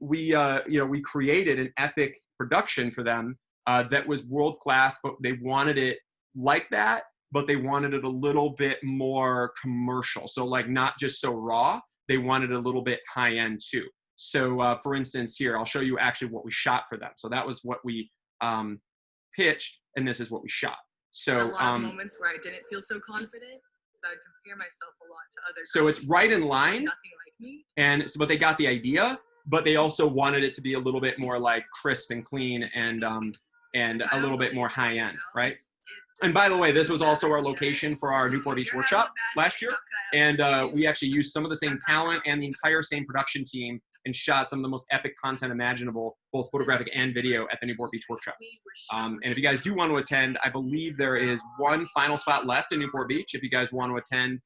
we created an epic production for them that was world-class, but they wanted it like that, but they wanted it a little bit more commercial. So like not just so raw, they wanted it a little bit high-end too. So for instance, here, I'll show you actually what we shot for them. So that was what we pitched, and this is what we shot. So a lot of moments where I didn't feel so confident, because I would compare myself a lot to others. So it's right in line, nothing like me. And so, but they got the idea, but they also wanted it to be a little bit more like crisp and clean and a little bit more high end, right? And by the way, this was also our location for our Newport Beach workshop last year. And we actually used some of the same talent and the entire same production team and shot some of the most epic content imaginable, both photographic and video, at the Newport Beach workshop. And if you guys do want to attend, I believe there is one final spot left in Newport Beach. If you guys want to attend,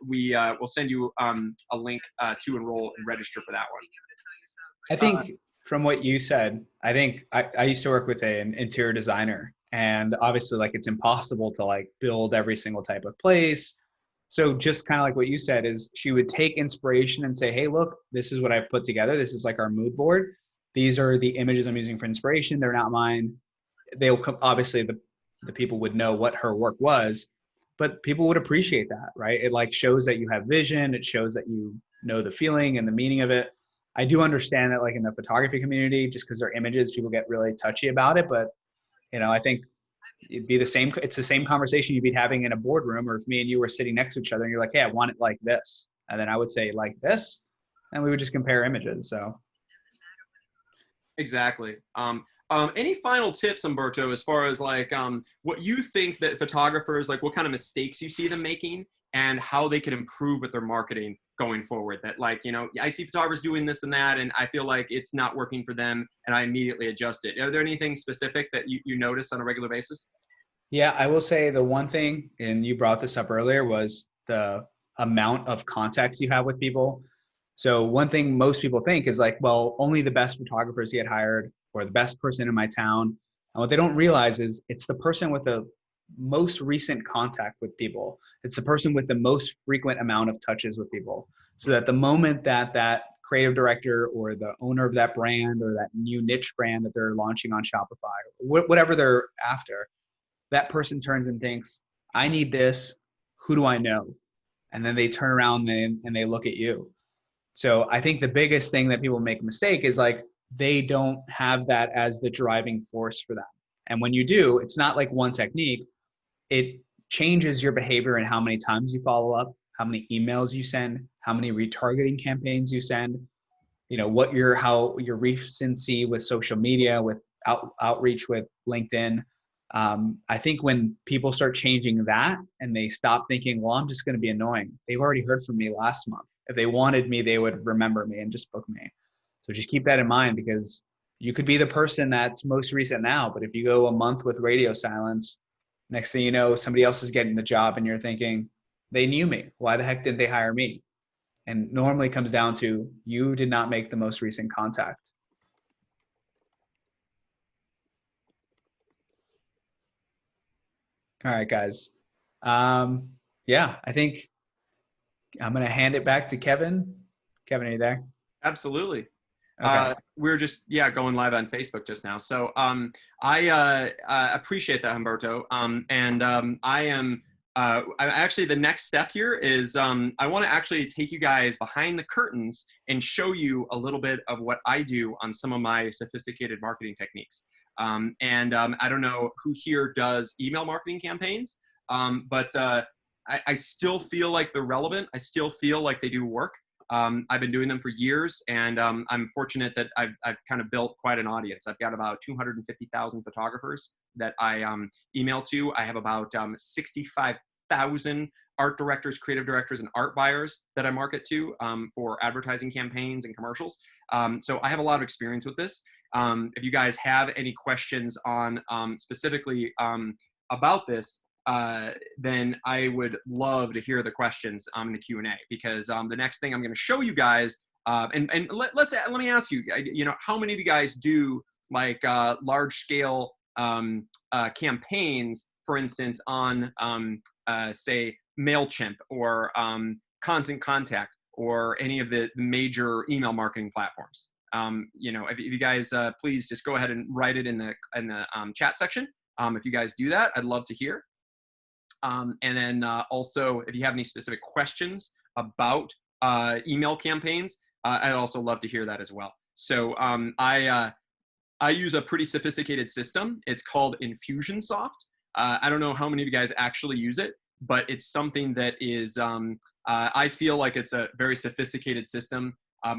we will send you a link to enroll and register for that one. I think from what you said, I think I used to work with an interior designer, and obviously like it's impossible to like build every single type of place. So just kind of like what you said is she would take inspiration and say, hey, look, this is what I've put together. This is like our mood board. These are the images I'm using for inspiration. They're not mine. They'll come, obviously the people would know what her work was, but people would appreciate that, right? It like shows that you have vision. It shows that you know the feeling and the meaning of it. I do understand that like in the photography community, just because they're images, people get really touchy about it. But, I think it'd be it's the same conversation you'd be having in a boardroom, or if me and you were sitting next to each other and you're like, hey, I want it like this. And then I would say like this, and we would just compare images. So. Exactly. Any final tips, Humberto, as far as like what you think that photographers, like what kind of mistakes you see them making and how they can improve with their marketing going forward? That like, I see photographers doing this and that, and I feel like it's not working for them, and I immediately adjust it. Are there anything specific that you notice on a regular basis? Yeah, I will say the one thing, and you brought this up earlier, was the amount of contacts you have with people. So one thing most people think is like, well, only the best photographers get hired, or the best person in my town. And what they don't realize is it's the person with the most recent contact with people. It's the person with the most frequent amount of touches with people. So that the moment that creative director or the owner of that brand or that new niche brand that they're launching on Shopify, or whatever they're after, that person turns and thinks, I need this. Who do I know? And then they turn around and they look at you. So I think the biggest thing that people make a mistake is like, they don't have that as the driving force for them. And when you do, it's not like one technique. It changes your behavior and how many times you follow up, how many emails you send, how many retargeting campaigns you send, how your recency with social media, with outreach with LinkedIn. I think when people start changing that and they stop thinking, well, I'm just going to be annoying. They've already heard from me last month. If they wanted me, they would remember me and just book me. So just keep that in mind, because you could be the person that's most recent now, but if you go a month with radio silence, next thing you know, somebody else is getting the job and you're thinking, they knew me. Why the heck didn't they hire me? And normally it comes down to you did not make the most recent contact. All right, guys. Yeah, I think I'm going to hand it back to Kevin. Kevin, are you there? Absolutely. Okay. We're just going live on Facebook just now. So I appreciate that, Humberto. Actually, the next step here is I want to actually take you guys behind the curtains and show you a little bit of what I do on some of my sophisticated marketing techniques. I don't know who here does email marketing campaigns, but I still feel like they're relevant. I still feel like they do work. I've been doing them for years, and I'm fortunate that I've kind of built quite an audience. I've got about 250,000 photographers that I email to. I have about 65,000 art directors, creative directors, and art buyers that I market to for advertising campaigns and commercials. So I have a lot of experience with this. If you guys have any questions on specifically about this, then I would love to hear the questions in the Q&A, because the next thing I'm going to show you guys, let me ask you, how many of you guys do like large scale campaigns, for instance, on say MailChimp or Constant Contact or any of the major email marketing platforms? If you guys please just go ahead and write it in the chat section. If you guys do that, I'd love to hear. And then also, if you have any specific questions about email campaigns, I'd also love to hear that as well. So I use a pretty sophisticated system. It's called Infusionsoft. I don't know how many of you guys actually use it, but it's something that is, I feel like it's a very sophisticated system.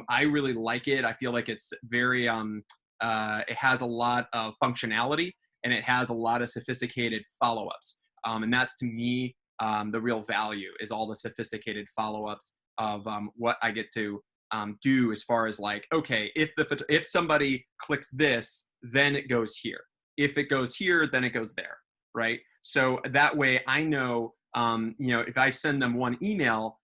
I really like it. I feel like it's very, it has a lot of functionality, and it has a lot of sophisticated follow-ups. And that's, to me, the real value, is all the sophisticated follow-ups of what I get to do, as far as like, okay, if somebody clicks this, then it goes here. If it goes here, then it goes there, right? So that way I know, if I send them one email,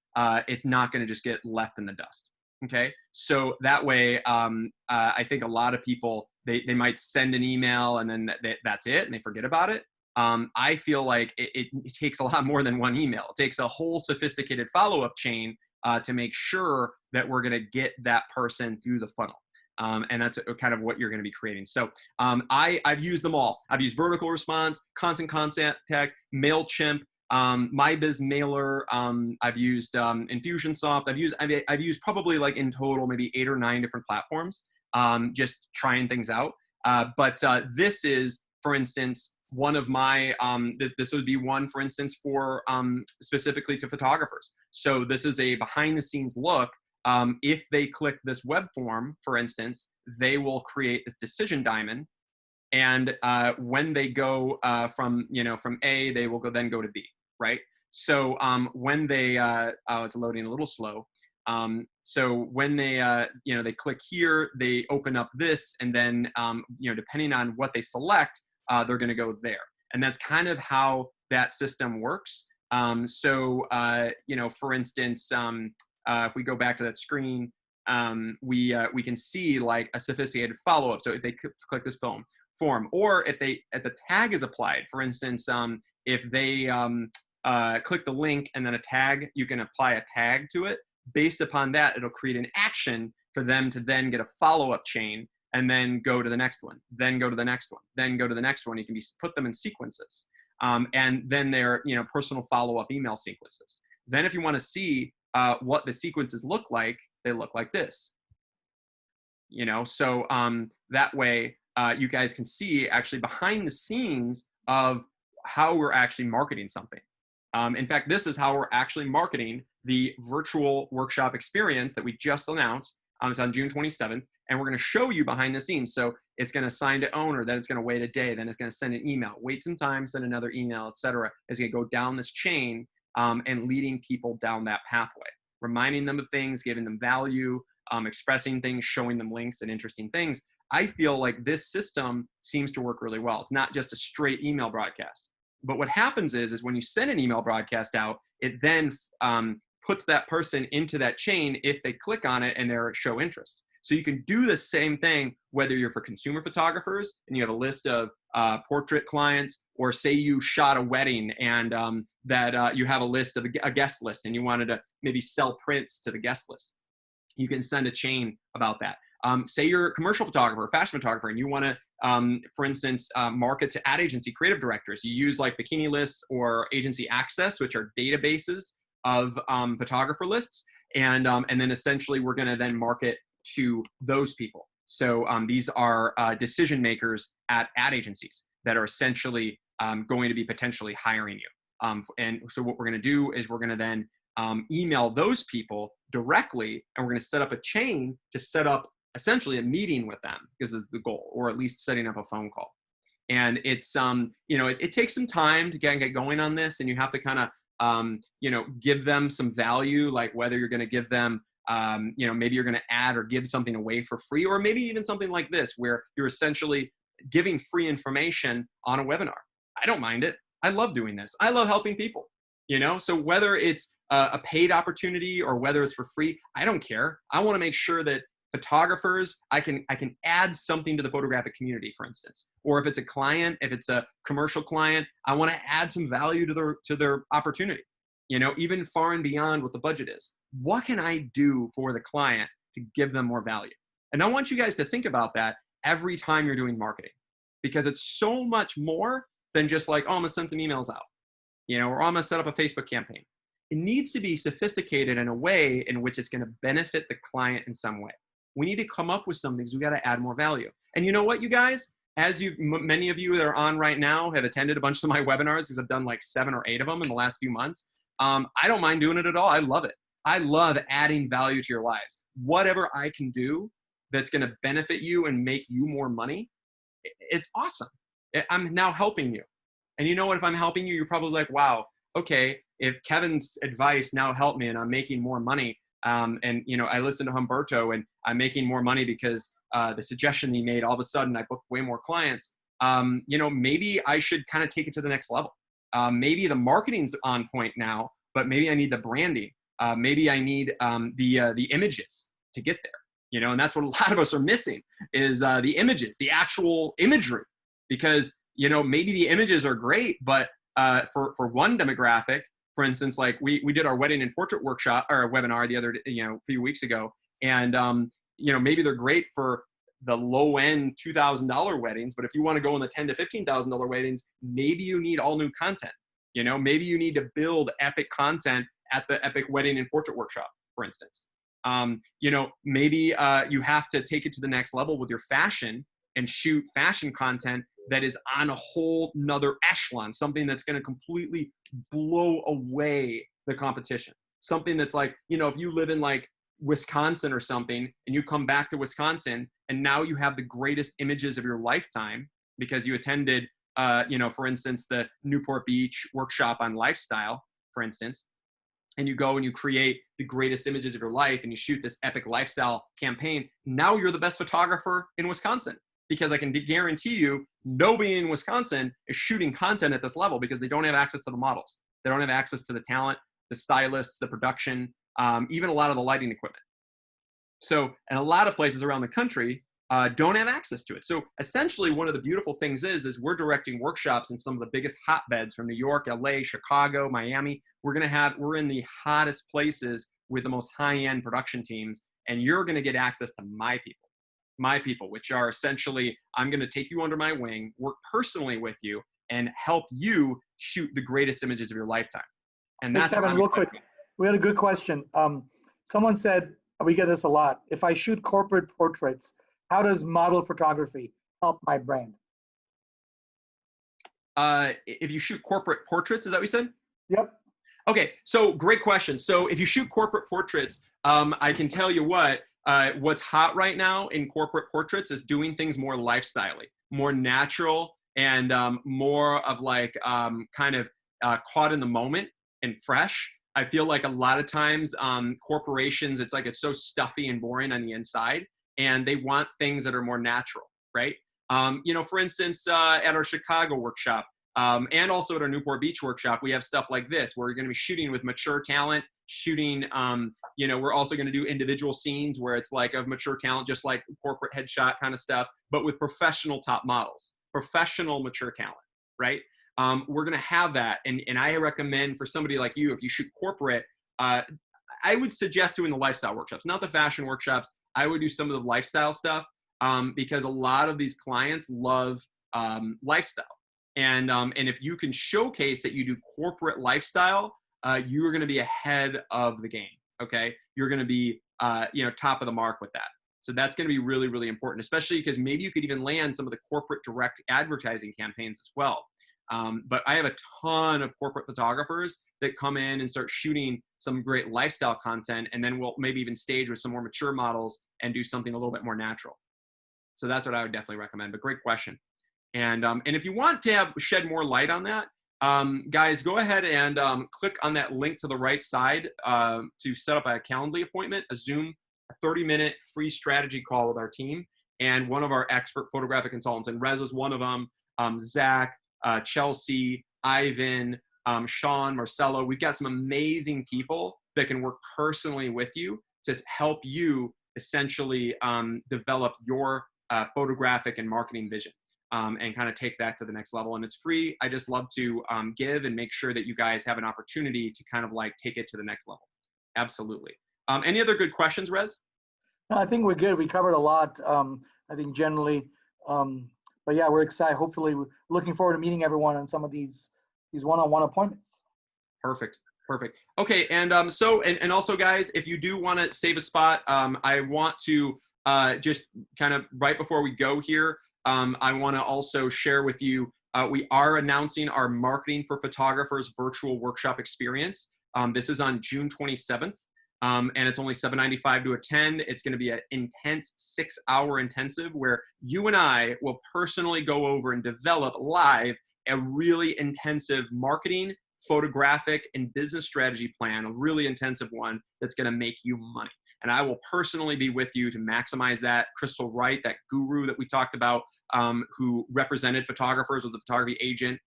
it's not going to just get left in the dust. Okay, so that way I think a lot of people, they might send an email and then that's it, and they forget about it. I feel like it takes a lot more than one email. It takes a whole sophisticated follow-up chain to make sure that we're going to get that person through the funnel. And that's kind of what you're going to be creating. So I've used them all. I've used vertical response, Constant Contact, MailChimp, MyBizMailer. I've used Infusionsoft. I've used probably, like, in total maybe 8 or 9 different platforms, just trying things out. But this is, for instance, one of my, this would be one, for instance, for specifically to photographers. So this is a behind the scenes look. If they click this web form, for instance, they will create this decision diamond. And when they go from A, they will then go to B, right? So when they, it's loading a little slow. So when they, they click here, they open up this, and then, depending on what they select, they're going to go there. And that's kind of how that system works. For instance, if we go back to that screen, we can see like a sophisticated follow-up. So if they click this form, or if the tag is applied, for instance, if they click the link and then a tag, you can apply a tag to it. Based upon that, it'll create an action for them to then get a follow-up chain, and then go to the next one, then go to the next one, then go to the next one. You can put them in sequences. And then they're, personal follow-up email sequences. Then if you want to see what the sequences look like, they look like this. So that way you guys can see actually behind the scenes of how we're actually marketing something. In fact, this is how we're actually marketing the virtual workshop experience that we just announced. It's on June 27th, and we're going to show you behind the scenes. So it's going to assign to owner, then it's going to wait a day, then it's going to send an email, wait some time, send another email, etc. It's going to go down this chain and leading people down that pathway, reminding them of things, giving them value, expressing things, showing them links and interesting things. I feel like this system seems to work really well. It's not just a straight email broadcast. But what happens is when you send an email broadcast out, it then puts that person into that chain if they click on it and they're show interest. So you can do the same thing whether you're for consumer photographers and you have a list of portrait clients, or say you shot a wedding and that you have a list of a guest list and you wanted to maybe sell prints to the guest list. You can send a chain about that. Say you're a commercial photographer, or fashion photographer, and you want to, for instance, market to ad agency creative directors. You use like Bikini Lists or Agency Access, which are databases of photographer lists, and then essentially we're going to then market to those people. So these are decision makers at ad agencies that are essentially going to be potentially hiring you. And so what we're going to do is we're going to then email those people directly, and we're going to set up a chain to set up essentially a meeting with them, because this is the goal, or at least setting up a phone call. And it's it takes some time to get going on this, and you have to kind of give them some value, like whether you're going to give them maybe you're going to add or give something away for free, or maybe even something like this where you're essentially giving free information on a webinar. I don't mind it. I love doing this. I love helping people. So whether it's a paid opportunity or whether it's for free, I don't care. I want to make sure that photographers, I can add something to the photographic community, for instance. Or if it's a client, if it's a commercial client, I want to add some value to their opportunity, even far and beyond what the budget is. What can I do for the client to give them more value? And I want you guys to think about that every time you're doing marketing, because it's so much more than just like, oh, I'm gonna send some emails out, or I'm gonna set up a Facebook campaign. It needs to be sophisticated in a way in which it's gonna benefit the client in some way. We need to come up with some things. We got to add more value. And you know what, you guys, as many of you that are on right now have attended a bunch of my webinars, because I've done like 7 or 8 of them in the last few months. I don't mind doing it at all. I love it. I love adding value to your lives. Whatever I can do that's going to benefit you and make you more money, it's awesome. I'm now helping you. And you know what, if I'm helping you, you're probably like, wow, okay, if Kevin's advice now helped me and I'm making more money, I listened to Humberto and I'm making more money because the suggestion he made, all of a sudden I booked way more clients. Maybe I should kind of take it to the next level. Maybe the marketing's on point now, but maybe I need the branding. Maybe I need the images to get there. And that's what a lot of us are missing is the images, the actual imagery, because maybe the images are great, but for one demographic. For instance, like we did our wedding and portrait workshop or webinar the other, a few weeks ago. And, maybe they're great for the low end $2,000 weddings, but if you want to go in the $10,000 to $15,000 weddings, maybe you need all new content. Maybe you need to build epic content at the epic wedding and portrait workshop, for instance. Maybe you have to take it to the next level with your fashion and shoot fashion content that is on a whole nother echelon, something that's going to completely blow away the competition. Something that's like, if you live in like Wisconsin or something and you come back to Wisconsin and now you have the greatest images of your lifetime because you attended, for instance, the Newport Beach workshop on lifestyle, for instance, and you go and you create the greatest images of your life and you shoot this epic lifestyle campaign. Now you're the best photographer in Wisconsin. Because I can guarantee you, nobody in Wisconsin is shooting content at this level because they don't have access to the models. They don't have access to the talent, the stylists, the production, even a lot of the lighting equipment. So, and a lot of places around the country don't have access to it. So essentially one of the beautiful things is we're directing workshops in some of the biggest hotbeds from New York, LA, Chicago, Miami. We're in the hottest places with the most high-end production teams, and you're going to get access to my people, which are essentially, I'm going to take you under my wing, work personally with you, and help you shoot the greatest images of your lifetime. And that's Kevin, real quick, we had a good question. Someone said, we get this a lot, if I shoot corporate portraits, how does model photography help my brand? If you shoot corporate portraits, is that what you said? Yep. Okay, so great question. So if you shoot corporate portraits, I can tell you what's hot right now in corporate portraits is doing things more lifestyle-y, more natural, and more of like caught in the moment and fresh. I feel like a lot of times corporations, it's so stuffy and boring on the inside, and they want things that are more natural, right? For instance, at our Chicago workshop, and also at our Newport Beach workshop, we have stuff like this, where we're going to be shooting with mature talent, we're also going to do individual scenes where it's like of mature talent, just like corporate headshot kind of stuff, but with professional top models, professional mature talent, right? We're going to have that. And I recommend for somebody like you, if you shoot corporate, I would suggest doing the lifestyle workshops, not the fashion workshops. I would do some of the lifestyle stuff because a lot of these clients love lifestyle. And if you can showcase that you do corporate lifestyle, you are going to be ahead of the game. Okay, you're going to be top of the mark with that. So that's going to be really, really important, especially because maybe you could even land some of the corporate direct advertising campaigns as well. But I have a ton of corporate photographers that come in and start shooting some great lifestyle content, and then we'll maybe even stage with some more mature models and do something a little bit more natural. So that's what I would definitely recommend. But great question. And if you want to shed more light on that, guys, go ahead and click on that link to the right side to set up a Calendly appointment, a Zoom, a 30-minute free strategy call with our team and one of our expert photographic consultants. And Rez is one of them, Zach, Chelsea, Ivan, Sean, Marcelo. We've got some amazing people that can work personally with you to help you essentially develop your photographic and marketing vision. And kind of take that to the next level. And it's free. I just love to give and make sure that you guys have an opportunity to kind of like take it to the next level. Absolutely. Any other good questions, Rez? No, I think we're good. We covered a lot, I think generally. But yeah, we're excited. Hopefully, we're looking forward to meeting everyone on some of these one-on-one appointments. Perfect. Perfect. Okay. And and also, guys, if you do want to save a spot, I want to just kind of right before we go here, I want to also share with you, we are announcing our Marketing for Photographers virtual workshop experience. This is on June 27th, and it's only $7.95 to attend. It's going to be an intense 6-hour intensive where you and I will personally go over and develop live a really intensive marketing, photographic, and business strategy plan, a really intensive one that's going to make you money. And I will personally be with you to maximize that. Crystal Wright, that guru that we talked about, who represented photographers, was a photography agent.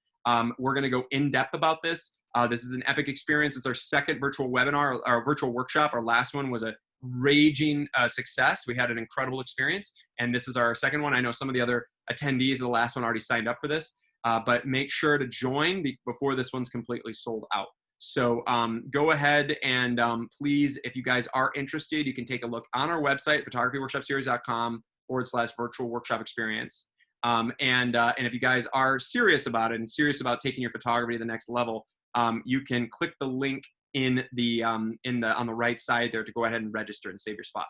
We're going to go in depth about this. This is an epic experience. It's our second virtual webinar, our virtual workshop. Our last one was a raging success. We had an incredible experience. And this is our second one. I know some of the other attendees of the last one already signed up for this, but make sure to join before this one's completely sold out. So go ahead and please, if you guys are interested, you can take a look on our website, photographyworkshopseries.com/virtual workshop experience. And if you guys are serious about it and serious about taking your photography to the next level, you can click the link on the right side there to go ahead and register and save your spot.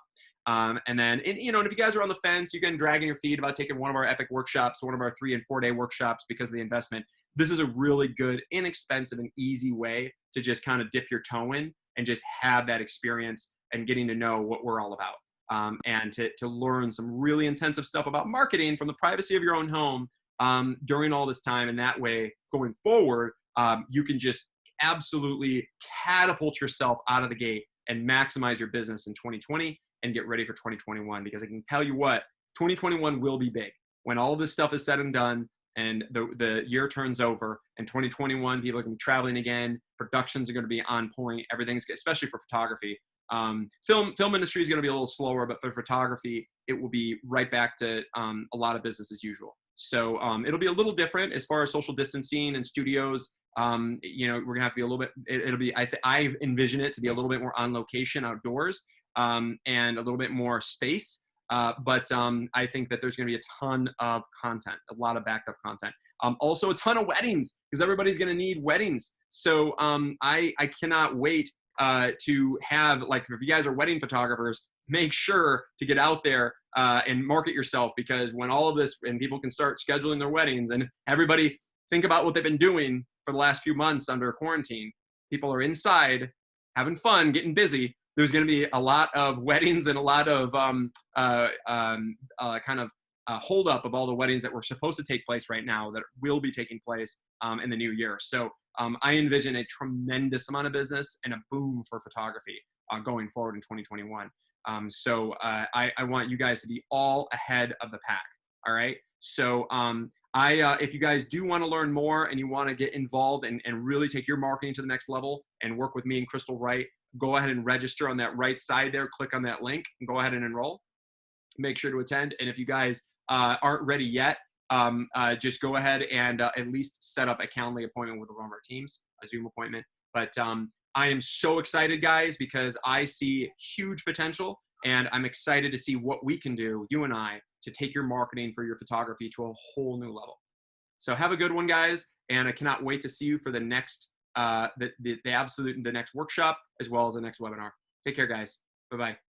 And then, and if you guys are on the fence, you're getting dragging your feet about taking one of our epic workshops, one of our 3- and 4-day workshops because of the investment. This is a really good, inexpensive, and easy way to just kind of dip your toe in and just have that experience and getting to know what we're all about. And to learn some really intensive stuff about marketing from the privacy of your own home during all this time. And that way, going forward, you can just absolutely catapult yourself out of the gate and maximize your business in 2020 and get ready for 2021. Because I can tell you what, 2021 will be big. When all this stuff is said and done and the year turns over, and 2021, people are going to be traveling again, productions are going to be on point, everything's, especially for photography. Film industry is going to be a little slower, but for photography, it will be right back to a lot of business as usual. So it'll be a little different as far as social distancing and studios. We're gonna have to be a little bit. It'll be. I envision it to be a little bit more on location, outdoors, and a little bit more space. But I think that there's going to be a ton of content, a lot of backup content. Also a ton of weddings, because everybody's going to need weddings. So I cannot wait to have, like, if you guys are wedding photographers, make sure to get out there and market yourself, because when all of this, and people can start scheduling their weddings, and everybody think about what they've been doing for the last few months under quarantine. People are inside having fun, getting busy. There's going to be a lot of weddings and a lot of hold up of all the weddings that were supposed to take place right now that will be taking place in the new year. So I envision a tremendous amount of business and a boom for photography going forward in 2021. So I want you guys to be all ahead of the pack. All right. So if you guys do want to learn more and you want to get involved and really take your marketing to the next level and work with me and Crystal Wright, go ahead and register on that right side there. Click on that link and go ahead and enroll. Make sure to attend. And if you guys aren't ready yet, just go ahead and at least set up a Calendly appointment with one of our teams, a Zoom appointment. But I am so excited, guys, because I see huge potential, and I'm excited to see what we can do, you and I, to take your marketing for your photography to a whole new level. So have a good one, guys, and I cannot wait to see you for the next the next workshop as well as the next webinar. Take care, guys. Bye-bye.